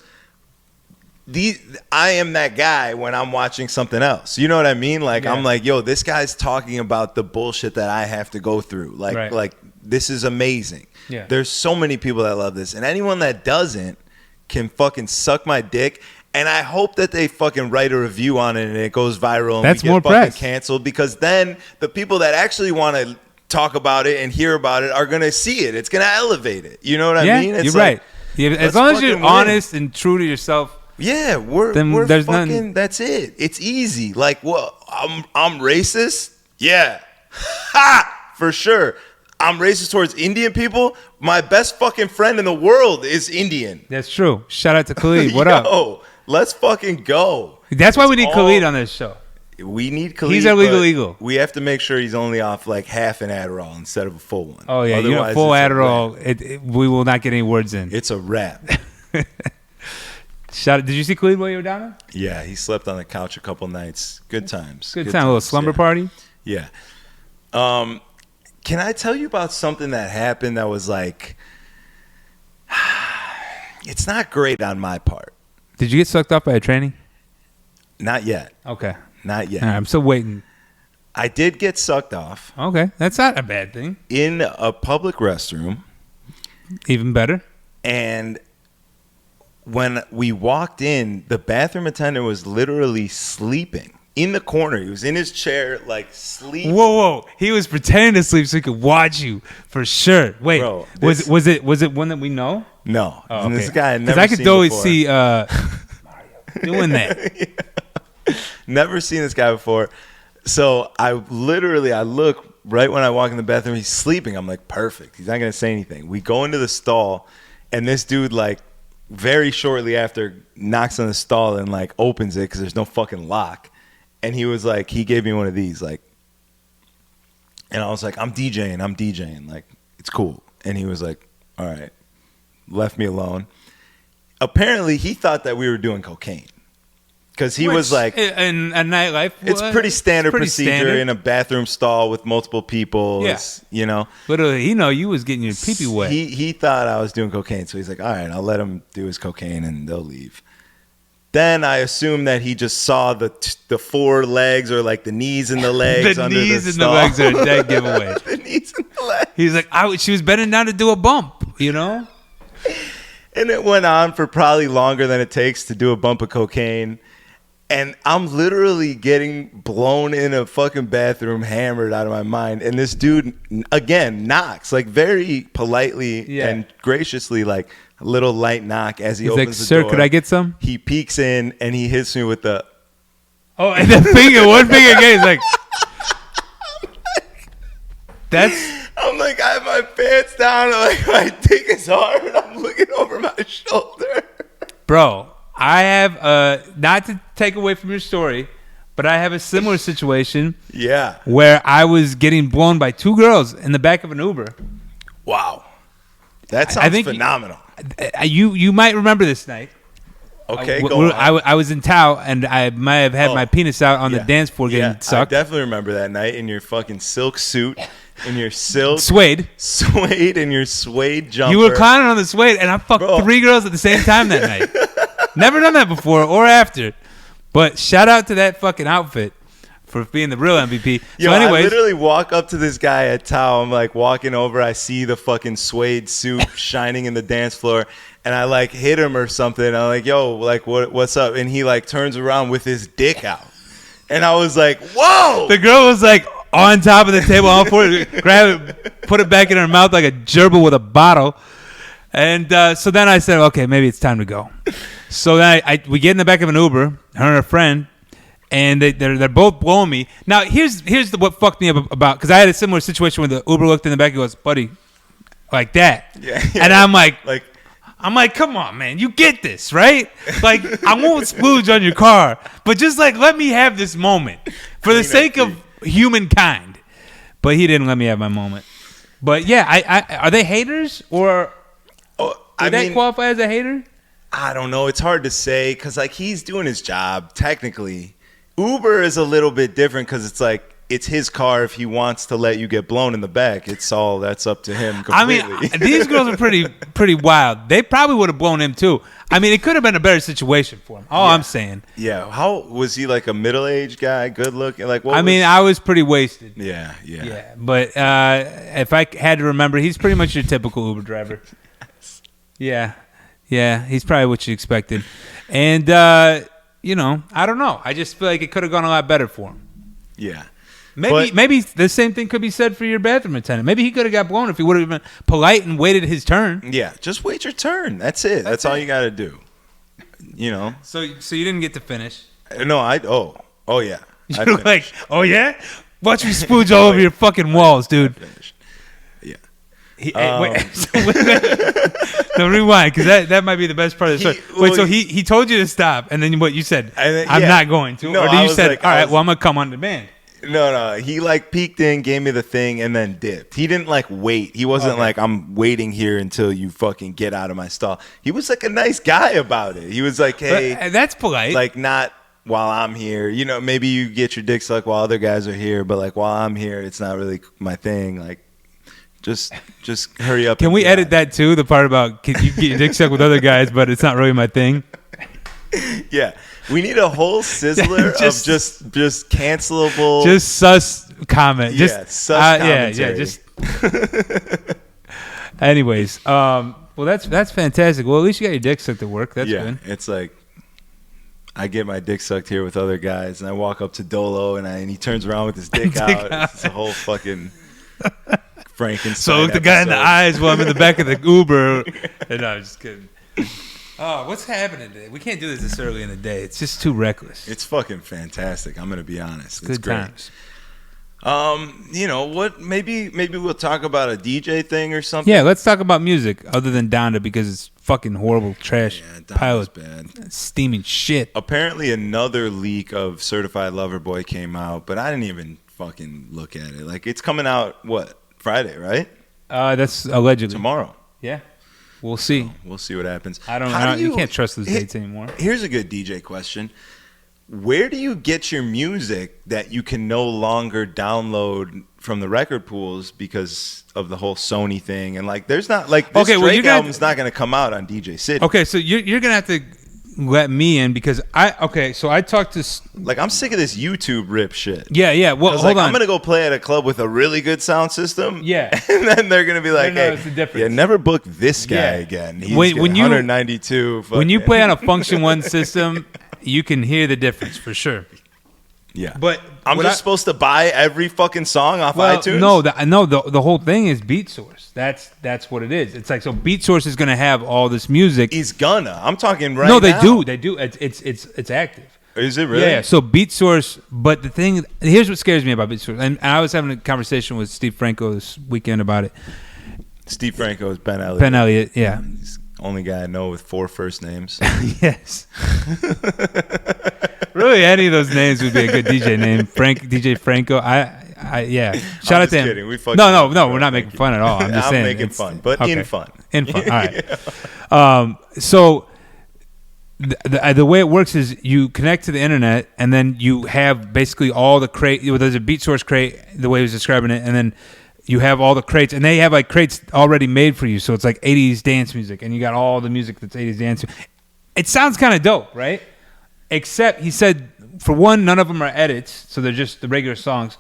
Speaker 1: I am that guy when I'm watching something else. You know what I mean? Like, I'm like, yo, this guy's talking about the bullshit that I have to go through. Like this is amazing.
Speaker 2: Yeah.
Speaker 1: There's so many people that love this. And anyone that doesn't can fucking suck my dick. And I hope that they fucking write a review on it and it goes viral and
Speaker 2: That's
Speaker 1: we
Speaker 2: more
Speaker 1: get fucking
Speaker 2: press.
Speaker 1: canceled, because then the people that actually want to talk about it and hear about it are going to see it. It's going to elevate it. You know what I mean? It's
Speaker 2: you're right. As long as you're honest and true to yourself.
Speaker 1: Yeah, we're
Speaker 2: there's
Speaker 1: fucking,
Speaker 2: none.
Speaker 1: that's it. It's easy. Like, well, I'm racist? Yeah. Ha! For sure. I'm racist towards Indian people. My best fucking friend in the world is Indian.
Speaker 2: That's true. Shout out to Khalid. What up?
Speaker 1: Yo, let's fucking go.
Speaker 2: That's why we need Khalid on this show.
Speaker 1: We need Khalid.
Speaker 2: He's our legal eagle.
Speaker 1: We have to make sure he's only off like half an Adderall instead of a full one.
Speaker 2: Oh, yeah.
Speaker 1: Otherwise,
Speaker 2: full Adderall, we will not get any words in.
Speaker 1: It's a wrap.
Speaker 2: Did you see Khalid while you were down there?
Speaker 1: Yeah, he slept on the couch a couple nights. Good times.
Speaker 2: Good time. A little slumber party?
Speaker 1: Yeah. Can I tell you about something that happened that was like, it's not great on my part.
Speaker 2: Did you get sucked off by a tranny?
Speaker 1: Not yet.
Speaker 2: Okay.
Speaker 1: Not yet.
Speaker 2: All right, I'm still waiting.
Speaker 1: I did get sucked off
Speaker 2: Okay, that's not a bad thing.
Speaker 1: in a public restroom.
Speaker 2: Even better.
Speaker 1: And when we walked in, the bathroom attendant was literally sleeping in the corner. He was in his chair, like sleeping.
Speaker 2: Whoa! He was pretending to sleep so he could watch you for sure. Wait,
Speaker 1: Bro,
Speaker 2: was it one that we know?
Speaker 1: No.
Speaker 2: Oh,
Speaker 1: And
Speaker 2: okay.
Speaker 1: this guy I never
Speaker 2: Because I could
Speaker 1: seen
Speaker 2: always
Speaker 1: before.
Speaker 2: see Mario doing that.
Speaker 1: Never seen this guy before. So I look right when I walk in the bathroom. He's sleeping. I'm like, perfect. He's not going to say anything. We go into the stall, and this dude, like, very shortly after knocks on the stall and, like, opens it because there's no fucking lock. And he was like, he gave me one of these, like, and I was like, I'm DJing. Like, it's cool. And he was like, all right. Left me alone. Apparently, he thought that we were doing cocaine. Because he was like,
Speaker 2: in a nightlife,
Speaker 1: it's pretty standard
Speaker 2: pretty
Speaker 1: procedure
Speaker 2: standard.
Speaker 1: in a bathroom stall with multiple people.
Speaker 2: Yeah.
Speaker 1: It's, you know.
Speaker 2: Literally, you was getting your pee-pee wet.
Speaker 1: He thought I was doing cocaine. So he's like, all right, I'll let him do his cocaine and they'll leave. Then I assume that he just saw the four legs or like the knees and the legs
Speaker 2: the
Speaker 1: under
Speaker 2: knees
Speaker 1: the
Speaker 2: and
Speaker 1: stall.
Speaker 2: the legs are a dead giveaway.
Speaker 1: The knees and the legs.
Speaker 2: He's like, she was bending down to do a bump, you know?
Speaker 1: And it went on for probably longer than it takes to do a bump of cocaine. And I'm literally getting blown in a fucking bathroom, hammered out of my mind. And this dude, again, knocks, like very politely and graciously, like a little light knock as he
Speaker 2: He's
Speaker 1: opens
Speaker 2: like,
Speaker 1: the
Speaker 2: sir,
Speaker 1: door.
Speaker 2: could I get some?
Speaker 1: He peeks in and he hits me with the...
Speaker 2: Oh, and the finger, one finger again. He's like, that's...
Speaker 1: I'm like, I have my pants down. Like, my dick is hard. I'm looking over my shoulder.
Speaker 2: Bro, I have, not to take away from your story, but I have a similar situation
Speaker 1: Yeah.
Speaker 2: where I was getting blown by two girls in the back of an Uber.
Speaker 1: Wow. That sounds
Speaker 2: I think
Speaker 1: phenomenal.
Speaker 2: You might remember this night.
Speaker 1: Okay, go on.
Speaker 2: I was in Tao, and I might have had my penis out on the dance floor getting sucked.
Speaker 1: I definitely remember that night in your fucking silk suit, in your silk
Speaker 2: Suede,
Speaker 1: and your suede jumper.
Speaker 2: You were climbing on the suede, and I fucked three girls at the same time that night. Never done that before or after. But shout out to that fucking outfit for being the real MVP.
Speaker 1: Yo,
Speaker 2: so anyways,
Speaker 1: I literally walk up to this guy at Tao. I'm like walking over. I see the fucking suede suit shining in the dance floor. And I like hit him or something. I'm like, yo, like what's up? And he like turns around with his dick out. And I was like, whoa.
Speaker 2: The girl was like on top of the table, all for it, grab it, put it back in her mouth like a gerbil with a bottle. And so then I said, okay, maybe it's time to go. So then we get in the back of an Uber, her and her friend, and they're both blowing me. Now here's what fucked me up about, because I had a similar situation where the Uber looked in the back and goes, buddy, like that.
Speaker 1: Yeah.
Speaker 2: And I'm like, come on, man, you get this, right? Like, I won't splooge on your car, but just like let me have this moment for the sake of humankind. But he didn't let me have my moment. But yeah, I are they haters or would that qualify as a hater?
Speaker 1: I don't know. It's hard to say because like he's doing his job technically. Uber is a little bit different because it's like it's his car. If he wants to let you get blown in the back, that's up to him completely.
Speaker 2: I mean, these girls are pretty wild. They probably would have blown him too. I mean, it could have been a better situation for him. All I'm saying.
Speaker 1: Yeah. How was he? Like a middle-aged guy, good looking? Like what?
Speaker 2: I was pretty wasted.
Speaker 1: Yeah.
Speaker 2: But if I had to remember, he's pretty much your typical Uber driver. Yeah, he's probably what you expected. And I don't know. I just feel like it could have gone a lot better for him.
Speaker 1: Yeah.
Speaker 2: Maybe the same thing could be said for your bathroom attendant. Maybe he could have got blown if he would have been polite and waited his turn.
Speaker 1: Yeah, just wait your turn. That's it. That's all you got to do. You know.
Speaker 2: So you didn't get to finish.
Speaker 1: No, oh yeah.
Speaker 2: You're like, oh yeah? Watch me spooge all over your fucking walls, dude.
Speaker 1: Yeah.
Speaker 2: Wait, so rewind, because that might be the best part of the story. So he told you to stop, and then what you said? I'm not going to.
Speaker 1: No,
Speaker 2: or did you say, all right, well, I'm going to come on demand?
Speaker 1: No. He like peeked in, gave me the thing, and then dipped. He didn't like wait. He wasn't like, I'm waiting here until you fucking get out of my stall. He was like a nice guy about it. He was like, hey.
Speaker 2: But, that's polite.
Speaker 1: Like not while I'm here. You know, maybe you get your dick sucked while other guys are here, but like while I'm here, it's not really my thing. Like, just hurry up.
Speaker 2: Can we edit that too? The part about you get your dick sucked with other guys, but it's not really my thing.
Speaker 1: Yeah, We need a whole sizzler of just cancelable.
Speaker 2: Just sus comment.
Speaker 1: Yeah,
Speaker 2: Just
Speaker 1: sus commentary.
Speaker 2: Just. Anyways, well, that's fantastic. Well, at least you got your dick sucked at work. That's good.
Speaker 1: It's like I get my dick sucked here with other guys, and I walk up to Dolo, and he turns around with his dick out. It's a whole fucking Frankenstein.
Speaker 2: So look the guy in the eyes while I'm in the back of the Uber. And no, I'm just kidding. Oh, what's happening today? We can't do this early in the day. It's just too reckless.
Speaker 1: It's fucking fantastic. I'm gonna be honest. It's
Speaker 2: good
Speaker 1: great.
Speaker 2: Times.
Speaker 1: You know what? Maybe we'll talk about a DJ thing or something.
Speaker 2: Yeah, let's talk about music other than Donda because it's fucking horrible trash pile of
Speaker 1: bad.
Speaker 2: steaming shit.
Speaker 1: Apparently, another leak of Certified Lover Boy came out, but I didn't even fucking look at it. Like, it's coming out what, Friday, right?
Speaker 2: That's allegedly
Speaker 1: tomorrow.
Speaker 2: Yeah, we'll see.
Speaker 1: We'll see what happens.
Speaker 2: I don't know. You can't trust those dates anymore.
Speaker 1: Here's a good DJ question. Where do you get your music that you can no longer download from the record pools because of the whole Sony thing? And like, there's not like this Drake album's not going to come out on DJ City.
Speaker 2: Okay, so you're gonna have to let me in because I talked to
Speaker 1: like I'm sick of this YouTube rip shit.
Speaker 2: Yeah. Well, hold on.
Speaker 1: I'm gonna go play at a club with a really good sound system.
Speaker 2: Yeah,
Speaker 1: and then they're gonna be like,
Speaker 2: "Hey, it's the difference.
Speaker 1: Yeah, never book this guy again. He's
Speaker 2: when you
Speaker 1: 192.
Speaker 2: When you play on a Function One system, you can hear the difference for sure.
Speaker 1: Yeah,
Speaker 2: but
Speaker 1: I'm just supposed to buy every fucking song off iTunes.
Speaker 2: No, the whole thing is Beat Source. That's what it is. It's like, so Beat Source is gonna have all this music.
Speaker 1: He's gonna. I'm talking right.
Speaker 2: No,
Speaker 1: now.
Speaker 2: They do. It's active.
Speaker 1: Is it really?
Speaker 2: Yeah. So Beat Source, but the thing, here's what scares me about Beat Source. And I was having a conversation with Steve Franco this weekend about it.
Speaker 1: Steve Franco is Ben Elliott.
Speaker 2: Ben Elliott, yeah.
Speaker 1: He's the only guy I know with 4 first names.
Speaker 2: Yes. Really, any of those names would be a good DJ name. DJ Franco. Yeah. Shout out to him.
Speaker 1: Kidding.
Speaker 2: No, we're not making fun at all. I'm just saying.
Speaker 1: I'm making fun, but okay. in fun.
Speaker 2: In fun. All right. So the way it works is you connect to the internet, and then you have basically all the crate. There's a Beat Source crate, the way he was describing it, and then you have all the crates, and they have like crates already made for you. So it's like 80s dance music, and you got all the music that's 80s dance. It sounds kind of dope, right? Except he said, for one, none of them are edits, so they're just the regular songs.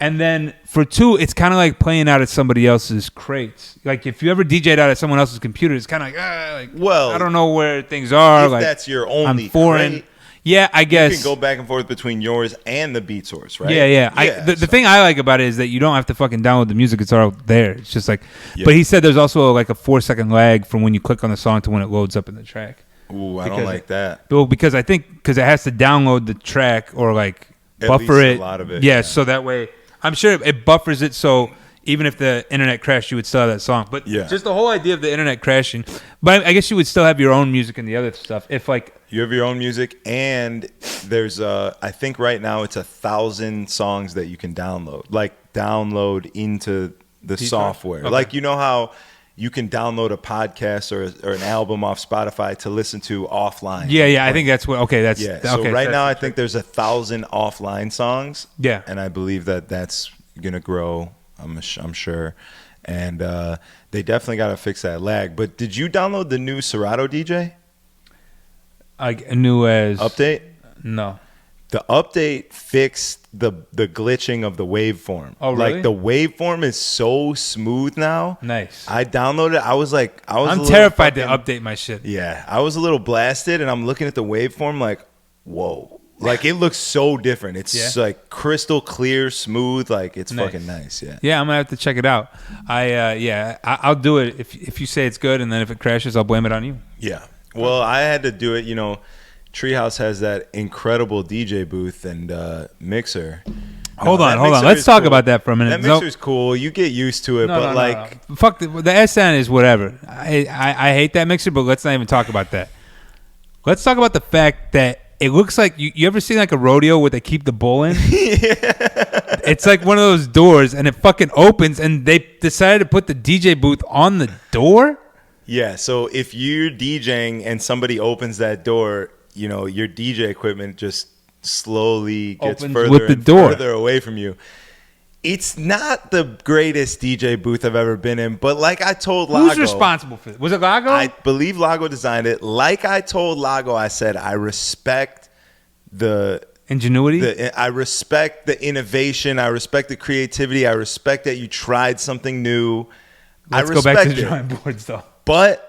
Speaker 2: And then for two, it's kind of like playing out at somebody else's crates. Like if you ever DJ'd out at someone else's computer, it's kind of like, well, I don't know where things are.
Speaker 1: If
Speaker 2: like,
Speaker 1: that's your only
Speaker 2: I'm foreign.
Speaker 1: crate,
Speaker 2: yeah, I guess.
Speaker 1: You can go back and forth between yours and the Beat Source, right?
Speaker 2: Yeah. The thing I like about it is that you don't have to fucking download the music. It's all there. It's just like, But he said there's also like a 4-second lag from when you click on the song to when it loads up in the track.
Speaker 1: Ooh, I don't like that.
Speaker 2: Well, because it has to download the track or like buffer it.
Speaker 1: A lot of it.
Speaker 2: Yeah, so that way, I'm sure it buffers it so even if the internet crashed, you would still have that song. But just the whole idea of the internet crashing. But I guess you would still have your own music and the other stuff. If like
Speaker 1: you have your own music, and there's I think right now it's 1,000 songs that you can download. Like download into the software.
Speaker 2: Okay.
Speaker 1: Like you know how you can download a podcast or an album off Spotify to listen to offline.
Speaker 2: Yeah. I think that's what. Okay, that's
Speaker 1: So right now, I think there's 1,000 offline songs.
Speaker 2: Yeah,
Speaker 1: and I believe that's gonna grow. I'm sure, and they definitely got to fix that lag. But did you download the new Serato DJ?
Speaker 2: Like new as
Speaker 1: update?
Speaker 2: No.
Speaker 1: The update fixed the glitching of the waveform.
Speaker 2: Oh, really?
Speaker 1: Like the waveform is so smooth now.
Speaker 2: Nice.
Speaker 1: I downloaded it.
Speaker 2: I'm terrified to update my shit.
Speaker 1: Yeah, I was a little blasted, and I'm looking at the waveform like, whoa. Like it looks so different. It's like crystal clear, smooth. Like it's fucking nice. Yeah,
Speaker 2: I'm gonna have to check it out. I'll do it if you say it's good, and then if it crashes, I'll blame it on you.
Speaker 1: Yeah. Well, I had to do it. You know, Treehouse has that incredible DJ booth and mixer.
Speaker 2: Hold on. Let's talk about that for a minute.
Speaker 1: That mixer's cool. You get used to it,
Speaker 2: no. Fuck the SN is whatever. I hate that mixer, but let's not even talk about that. Let's talk about the fact that it looks like you ever seen like a rodeo where they keep the bull in? It's like one of those doors, and it fucking opens, and they decided to put the DJ booth on the door?
Speaker 1: Yeah, so if you're DJing and somebody opens that door, you know, your DJ equipment just slowly gets further away from you. It's not the greatest DJ booth I've ever been in, but like I told Lago.
Speaker 2: Who's responsible for it? Was it Lago?
Speaker 1: I believe Lago designed it. Like I told Lago, I said, I respect
Speaker 2: ingenuity.
Speaker 1: I respect the innovation. I respect the creativity. I respect that you tried something new.
Speaker 2: Let's go back to the drawing boards, though.
Speaker 1: But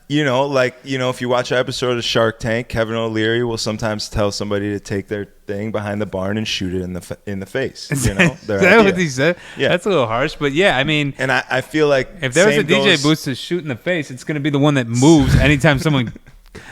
Speaker 1: if you watch an episode of Shark Tank, Kevin O'Leary will sometimes tell somebody to take their thing behind the barn and shoot it in the face.
Speaker 2: Is that what he said?
Speaker 1: Yeah,
Speaker 2: that's a little harsh, but yeah, I mean,
Speaker 1: and I feel like
Speaker 2: if there was a DJ booth to shoot in the face, it's going to be the one that moves anytime someone.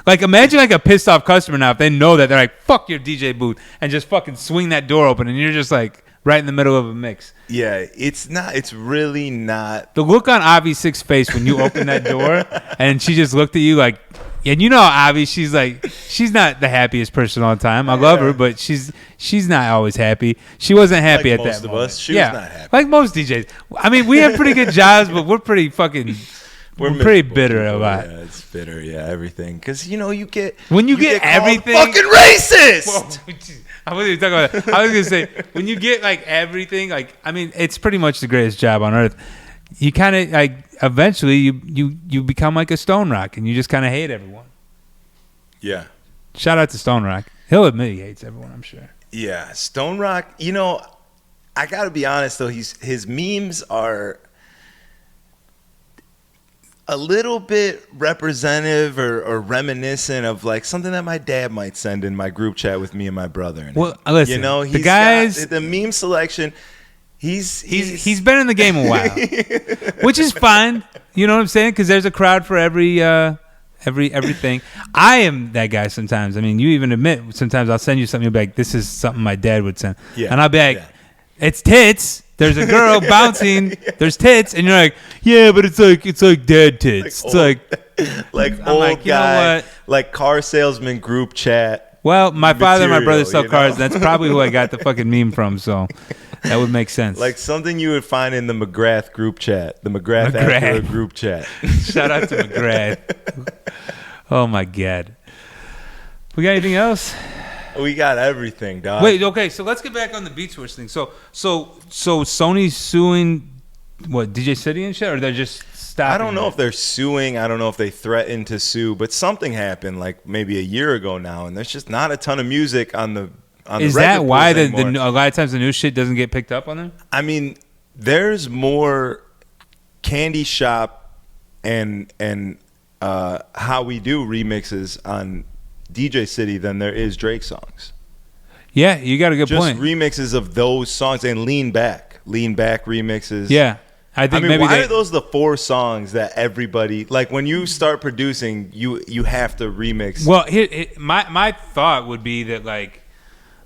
Speaker 2: Like, imagine like a pissed off customer now if they know that they're like, fuck your DJ booth, and just fucking swing that door open, and you're just like right in the middle of a mix.
Speaker 1: Yeah, it's really not.
Speaker 2: The look on Avi Six's face when you opened that door and she just looked at you like, and you know Avi, she's not the happiest person all the time. I love her, but she's not always happy. She wasn't happy
Speaker 1: like
Speaker 2: at
Speaker 1: most
Speaker 2: that
Speaker 1: of
Speaker 2: moment.
Speaker 1: us. She was not happy.
Speaker 2: Like most DJs. I mean, we have pretty good jobs, but we're pretty fucking... We're pretty bitter a lot.
Speaker 1: Yeah, it's bitter. Yeah, everything. Because, you get...
Speaker 2: When you get everything...
Speaker 1: fucking racist!
Speaker 2: Whoa, I wasn't even talking about that. I was going to say, when you get, like, everything, like, I mean, it's pretty much the greatest job on earth. You kind of, like, eventually you become like a Stone Rock, and you just kind of hate everyone.
Speaker 1: Yeah.
Speaker 2: Shout out to Stone Rock. He'll admit he hates everyone, I'm sure.
Speaker 1: Yeah, Stone Rock, I got to be honest, though, his memes are... a little bit representative or reminiscent of like something that my dad might send in my group chat with me and my brother.
Speaker 2: Well, listen,
Speaker 1: he's
Speaker 2: the guys,
Speaker 1: got the meme selection. He's
Speaker 2: been in the game a while, which is fine. You know what I'm saying? Because there's a crowd for everything. I am that guy sometimes. I mean, you even admit sometimes I'll send you something. You'll be like, "This is something my dad would send," and I'll be like, "It's tits." There's a girl bouncing. There's tits, and you're like, yeah, but it's like dad tits.
Speaker 1: Like
Speaker 2: it's
Speaker 1: like
Speaker 2: I'm
Speaker 1: old
Speaker 2: like, you
Speaker 1: guy,
Speaker 2: know what?
Speaker 1: like car salesman group chat.
Speaker 2: Well, my father and my brother sell cars.
Speaker 1: know?
Speaker 2: That's probably who I got the fucking meme from. So that would make sense.
Speaker 1: Like something you would find in the McGrath group chat, the McGrath Acura group chat.
Speaker 2: Shout out to McGrath. Oh my God. We got anything else?
Speaker 1: We got everything, dog.
Speaker 2: Wait, okay, so let's get back on the Beat Switch thing. So Sony's suing what, DJ City and shit, or they're just stopping?
Speaker 1: I don't know if they're suing. I don't know if they threatened to sue, but something happened like maybe a year ago now, and there's just not a ton of music on the
Speaker 2: Is that why a lot of times the new shit doesn't get picked up on there?
Speaker 1: I mean, there's more Candy Shop and How We Do remixes on DJ City than there is Drake songs.
Speaker 2: Yeah, you got a good point.
Speaker 1: Just remixes of those songs and Lean Back remixes.
Speaker 2: Yeah. I mean, maybe
Speaker 1: why are those the 4 songs that everybody, like when you start producing, you have to remix?
Speaker 2: Well, my thought would be that like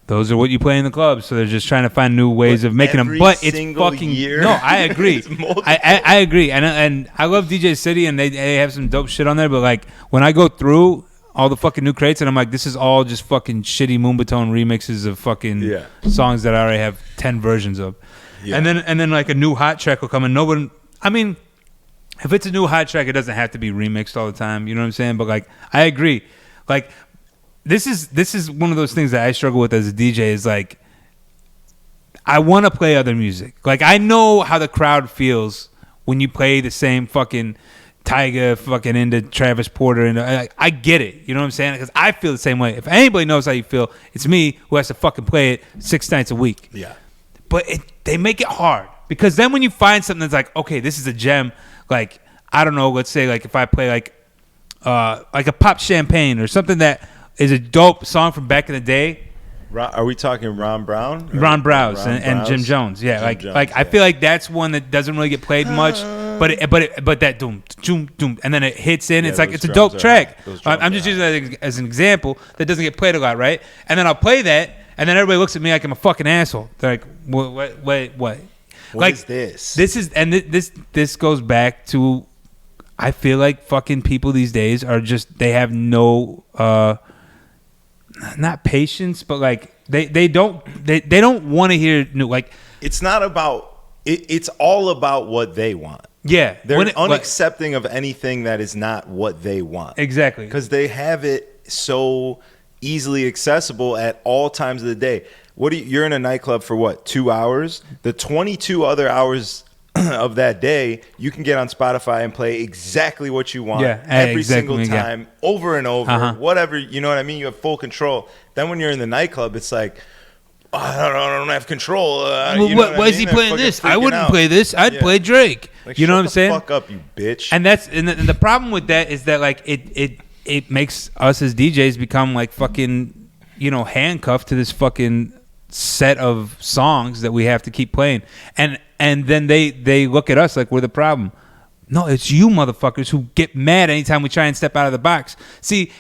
Speaker 2: those are what you play in the club, so they're just trying to find new ways of making them. But it's fucking
Speaker 1: year?
Speaker 2: No, I agree. I agree, and I love DJ City, and they have some dope shit on there. But like when I go through all the fucking new crates, and I'm like, this is all just fucking shitty Moonbatone remixes of fucking songs that I already have 10 versions of. Yeah. And then like a new hot track will come, and no one. I mean, if it's a new hot track, it doesn't have to be remixed all the time. You know what I'm saying? But like, I agree. Like, this is one of those things that I struggle with as a DJ. Is like, I want to play other music. Like, I know how the crowd feels when you play the same fucking Tyga fucking into Travis Porter, and I get it. You know what I'm saying? Because I feel the same way. If anybody knows how you feel, it's me who has to fucking play it 6 nights a week.
Speaker 1: Yeah.
Speaker 2: But they make it hard, because then when you find something that's like, okay, this is a gem. Like, I don't know, let's say like if I play like a Pop Champagne or something that is a dope song from back in the day.
Speaker 1: Are we talking Ron Brown?
Speaker 2: Ron Browse and Jim Jones. Yeah, I feel like that's one that doesn't really get played much. But that doom, and then it hits in. It's like it's a dope track. I'm just using that as an example that doesn't get played a lot, right? And then I'll play that, and then everybody looks at me like I'm a fucking asshole. They're like, what?
Speaker 1: What
Speaker 2: like,
Speaker 1: is this?
Speaker 2: This goes back to, I feel like fucking people these days are just, they have no not patience, but like they don't want to hear new. Like,
Speaker 1: it's not about it's all about what they want.
Speaker 2: Yeah,
Speaker 1: they're unaccepting of anything that is not what they want.
Speaker 2: Exactly,
Speaker 1: because they have it so easily accessible at all times of the day. You're in a nightclub for what, 2 hours? The 22 other hours of that day, you can get on Spotify and play exactly what you want every single time, over and over, whatever. You know what I mean? You have full control. Then when you're in the nightclub, it's like, oh, I don't have control.
Speaker 2: Why is he playing this? I wouldn't play this. I'd play Drake.
Speaker 1: Like,
Speaker 2: you know what I'm saying?
Speaker 1: Fuck up, you bitch.
Speaker 2: And the problem with that is that like it makes us as DJs become like fucking, handcuffed to this fucking set of songs that we have to keep playing. And then they look at us like we're the problem. No, it's you motherfuckers who get mad anytime we try and step out of the box. See,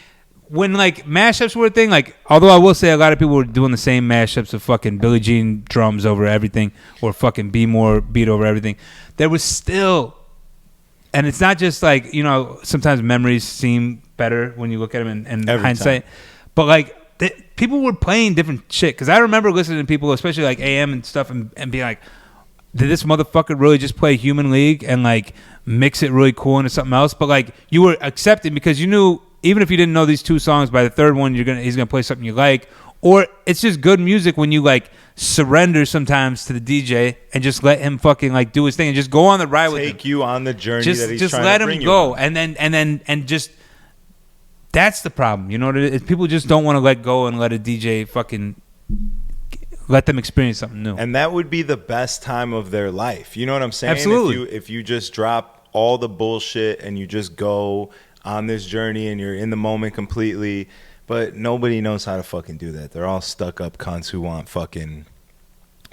Speaker 2: when like mashups were a thing, like, although I will say a lot of people were doing the same mashups of fucking Billie Jean drums over everything or fucking Be More beat over everything, there was still, and it's not just like, sometimes memories seem better when you look at them in hindsight, but like people were playing different shit. Because I remember listening to people, especially like AM and stuff, and being like, did this motherfucker really just play Human League and like mix it really cool into something else? But like you were accepting because you knew even if you didn't know these two songs, by the third one he's gonna play something you like. Or it's just good music when you like surrender sometimes to the DJ and just let him fucking like do his thing and just go on the ride with him.
Speaker 1: Take you on the journey that he's
Speaker 2: just
Speaker 1: trying
Speaker 2: let
Speaker 1: to bring
Speaker 2: him
Speaker 1: you
Speaker 2: go
Speaker 1: on.
Speaker 2: and just that's the problem. You know what it is? People just don't want to let go and let a DJ fucking let them experience something new.
Speaker 1: And that would be the best time of their life. You know what I'm saying?
Speaker 2: Absolutely.
Speaker 1: If you just drop all the bullshit and you just go on this journey and you're in the moment completely. But nobody knows how to fucking do that. They're all stuck up cunts who want fucking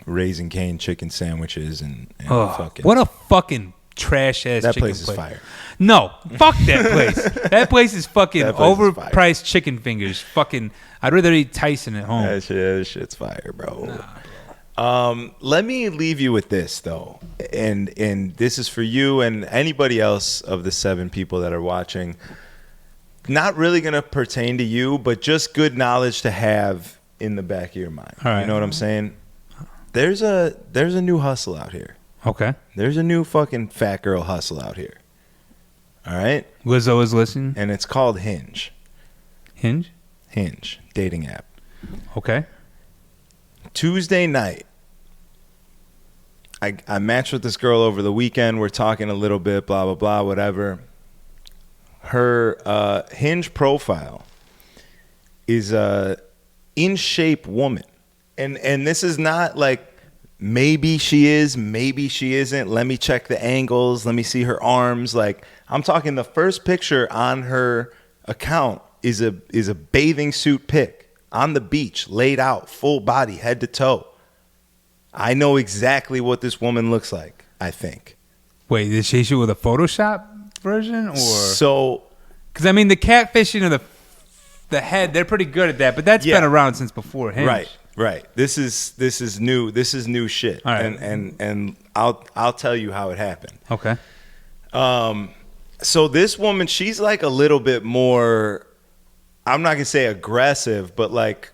Speaker 1: Raising Cane chicken sandwiches and fucking.
Speaker 2: What a fucking trash ass
Speaker 1: that
Speaker 2: chicken
Speaker 1: place is fire.
Speaker 2: No, fuck that place. That place is fucking overpriced chicken fingers. Fucking, I'd rather eat Tyson at home.
Speaker 1: That shit's fire, bro. Let me leave you with this though, and this is for you and anybody else of the 7 people that are watching. Not really going to pertain to you, but just good knowledge to have in the back of your mind.
Speaker 2: All right.
Speaker 1: You know what I'm saying? There's a new hustle out here.
Speaker 2: Okay.
Speaker 1: There's a new fucking fat girl hustle out here. All right?
Speaker 2: Lizzo is listening.
Speaker 1: And it's called Hinge.
Speaker 2: Hinge?
Speaker 1: Hinge. Dating app.
Speaker 2: Okay.
Speaker 1: Tuesday night, I matched with this girl over the weekend. We're talking a little bit, blah, blah, blah, whatever. Her Hinge profile is a in-shape woman. And this is not like maybe she is, maybe she isn't. Let me check the angles. Let me see her arms. Like, I'm talking the first picture on her account is a bathing suit pic on the beach, laid out, full body, head to toe. I know exactly what this woman looks like, I think.
Speaker 2: Wait, did she shoot with a Photoshop version? Or
Speaker 1: so,
Speaker 2: because I mean the catfishing of the head, they're pretty good at that, but that's been around since before Hinge.
Speaker 1: Right. This is new. This is new shit.
Speaker 2: All right.
Speaker 1: And I'll tell you how it happened.
Speaker 2: Okay.
Speaker 1: So this woman, she's like a little bit more, I'm not gonna say aggressive, but like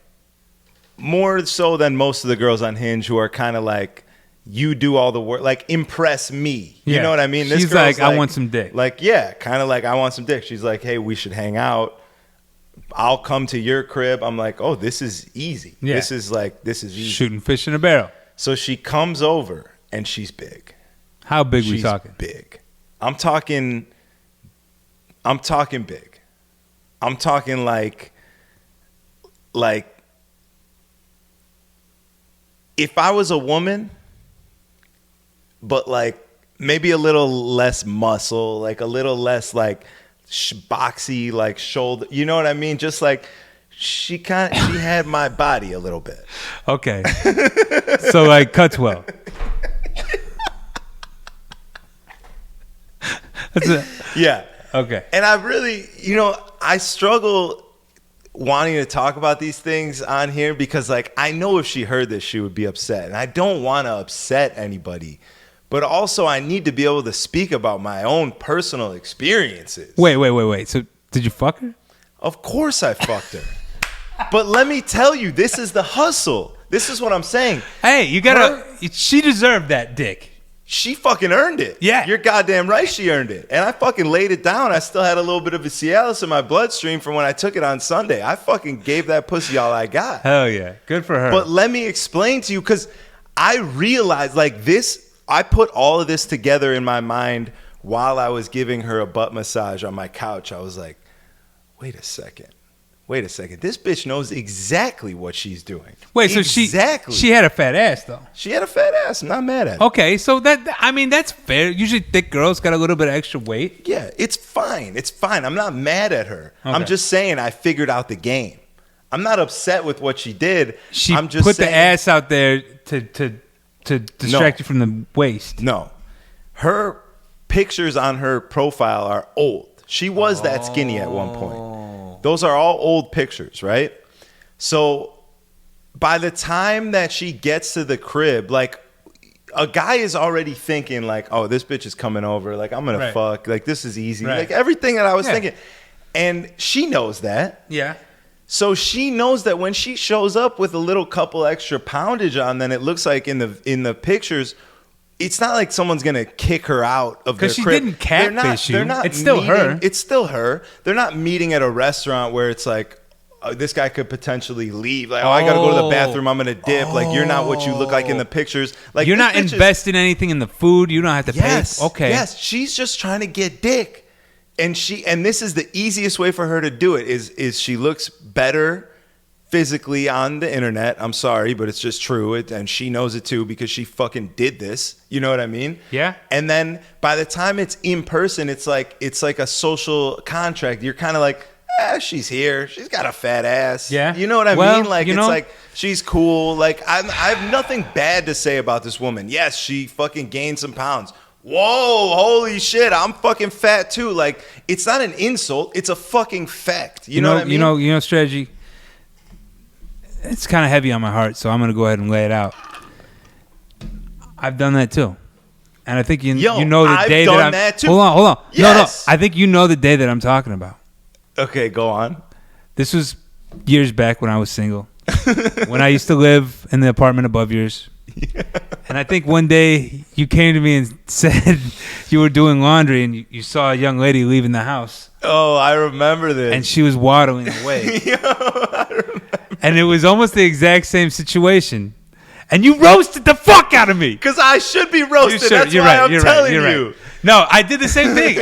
Speaker 1: more so than most of the girls on Hinge who are kind of like, you do all the work, like impress me. You know what I mean? This
Speaker 2: She's like, I want some dick.
Speaker 1: Like, yeah, kind of like I want some dick. She's like, hey, we should hang out. I'll come to your crib. I'm like, oh, this is easy.
Speaker 2: Yeah.
Speaker 1: This is easy.
Speaker 2: Shooting fish in a barrel.
Speaker 1: So she comes over and she's big.
Speaker 2: How big
Speaker 1: She's
Speaker 2: we talking?
Speaker 1: Big. I'm talking big. I'm talking like if I was a woman, but like maybe a little less muscle, like a little less like boxy, like shoulder. You know what I mean? Just like she had my body a little bit.
Speaker 2: Okay. So like Cutswell.
Speaker 1: Yeah.
Speaker 2: Okay.
Speaker 1: And I really, I struggle wanting to talk about these things on here because like I know if she heard this, she would be upset. And I don't want to upset anybody. But also I need to be able to speak about my own personal experiences.
Speaker 2: Wait. So did you fuck her?
Speaker 1: Of course I fucked her. But let me tell you, this is the hustle. This is what I'm saying.
Speaker 2: Hey, she deserved that dick.
Speaker 1: She fucking earned it.
Speaker 2: Yeah.
Speaker 1: You're goddamn right she earned it. And I fucking laid it down. I still had a little bit of a Cialis in my bloodstream from when I took it on Sunday. I fucking gave that pussy all I got.
Speaker 2: Hell yeah. Good for her.
Speaker 1: But let me explain to you, because I realized like this, I put all of this together in my mind while I was giving her a butt massage on my couch. I was like, wait a second. This bitch knows exactly what she's doing.
Speaker 2: Wait, so she had a fat ass though.
Speaker 1: She had a fat ass. I'm not mad at it.
Speaker 2: Okay, so that's fair. Usually thick girls got a little bit of extra weight.
Speaker 1: Yeah, it's fine. I'm not mad at her. Okay. I'm just saying I figured out the game. I'm not upset with what she did. I'm just
Speaker 2: put
Speaker 1: saying,
Speaker 2: the ass out there to distract you from the waist.
Speaker 1: No. Her pictures on her profile are old. She was that skinny at one point. Those are all old pictures, right? So by the time that she gets to the crib, like a guy is already thinking like, oh, this bitch is coming over. Like, I'm going to fuck. Like, this is easy. Right. Like everything that I was thinking. And she knows that.
Speaker 2: Yeah.
Speaker 1: So she knows that when she shows up with a little couple extra poundage on, then it looks like in the pictures, it's not like someone's gonna kick her out of their crib.
Speaker 2: Because she didn't catfish you. It's still her.
Speaker 1: It's still her. They're not meeting at a restaurant where it's like, this guy could potentially leave. Like, I gotta go to the bathroom. I'm gonna dip. Like, you're not what you look like in the pictures. Like,
Speaker 2: you're not investing anything in the food. You don't have to pay. Okay.
Speaker 1: Yes. She's just trying to get dick. And this is the easiest way for her to do it is she looks better physically on the internet. I'm sorry, but it's just true. And she knows it too because she fucking did this. You know what I mean?
Speaker 2: Yeah.
Speaker 1: And then by the time it's in person, it's like a social contract. You're kind of like, she's here. She's got a fat ass.
Speaker 2: Yeah.
Speaker 1: You know what I mean? Like, it's like, she's cool. Like, I have nothing bad to say about this woman. Yes, she fucking gained some pounds. Whoa, holy shit, I'm fucking fat too. Like, it's not an insult, it's a fucking fact. You know what I mean?
Speaker 2: You know, strategy. It's kind of heavy on my heart, so I'm gonna go ahead and lay it out. I've done that too, and I think you know the day that I'm.
Speaker 1: That too.
Speaker 2: Hold on.
Speaker 1: Yes.
Speaker 2: No. I think you know the day that I'm talking about.
Speaker 1: Okay, go on.
Speaker 2: This was years back when I was single, when I used to live in the apartment above yours. Yeah. And I think one day you came to me and said you were doing laundry and you saw a young lady leaving the house.
Speaker 1: Oh, I remember this.
Speaker 2: And she was waddling away.
Speaker 1: I remember.
Speaker 2: And it was almost the exact same situation. And you roasted the fuck out of me.
Speaker 1: Because I should be roasted. That's why I'm telling you.
Speaker 2: Right. No, I did the same thing.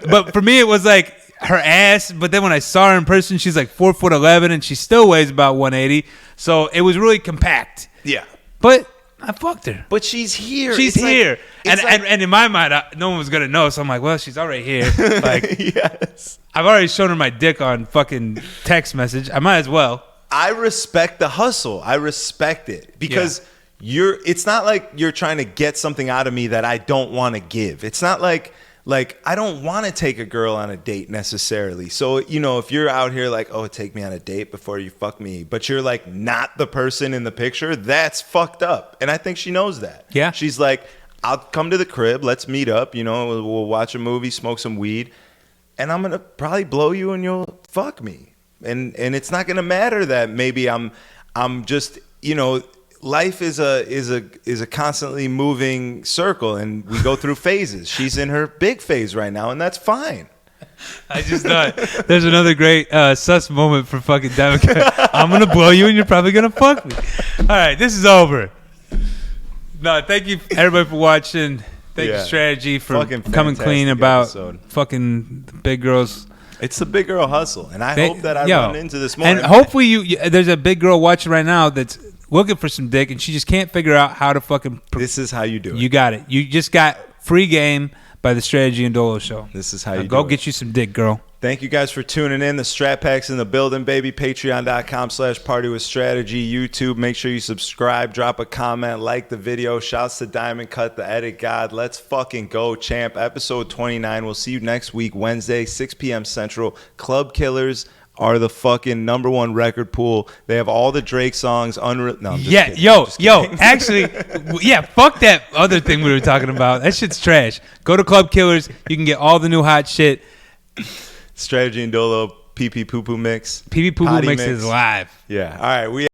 Speaker 2: But for me, it was like her ass. But then when I saw her in person, she's like 4'11", and she still weighs about 180. So it was really compact.
Speaker 1: Yeah.
Speaker 2: But I fucked her.
Speaker 1: But she's here.
Speaker 2: She's here. And in my mind, no one was going to know. So I'm like, well, she's already here. Like,
Speaker 1: yes.
Speaker 2: I've already shown her my dick on fucking text message. I might as well.
Speaker 1: I respect the hustle. I respect it. Because it's not like you're trying to get something out of me that I don't want to give. It's not like I don't want to take a girl on a date necessarily. So, if you're out here like, oh, take me on a date before you fuck me, but you're like not the person in the picture, that's fucked up. And I think she knows that.
Speaker 2: Yeah.
Speaker 1: She's like, I'll come to the crib. Let's meet up. We'll watch a movie, smoke some weed, and I'm going to probably blow you and you'll fuck me. And it's not going to matter that maybe I'm just, life is a constantly moving circle, and we go through phases. She's in her big phase right now, and that's fine.
Speaker 2: I just thought there's another great sus moment for fucking Devin. I'm gonna blow you, and you're probably gonna fuck me. All right, this is over. No, thank you everybody for watching. Thank you, Strategy, for coming clean about fucking big girls.
Speaker 1: It's the big girl hustle, and I hope that I run into this moment.
Speaker 2: And hopefully there's a big girl watching right now that's looking for some dick, and she just can't figure out how to fucking...
Speaker 1: This is how you do it.
Speaker 2: You got it. You just got free game by the Strategy and Dolo Show.
Speaker 1: This is how you do it.
Speaker 2: Go get you some dick, girl.
Speaker 1: Thank you guys for tuning in. The Strat Pack's in the building, baby. Patreon.com/partywithstrategy. YouTube, make sure you subscribe, drop a comment, like the video. Shouts to Diamond Cut, the edit god. Let's fucking go, champ. Episode 29. We'll see you next week, Wednesday, 6 p.m. Central. Club Killers are the fucking #1 record pool. They have all the Drake songs. No, I'm just kidding. Yo,
Speaker 2: actually, fuck that other thing we were talking about. That shit's trash. Go to Club Killers. You can get all the new hot shit.
Speaker 1: Strategy and Dolo, PP Poo Poo Mix.
Speaker 2: PP Poo Poo Mix is live.
Speaker 1: Yeah. All right.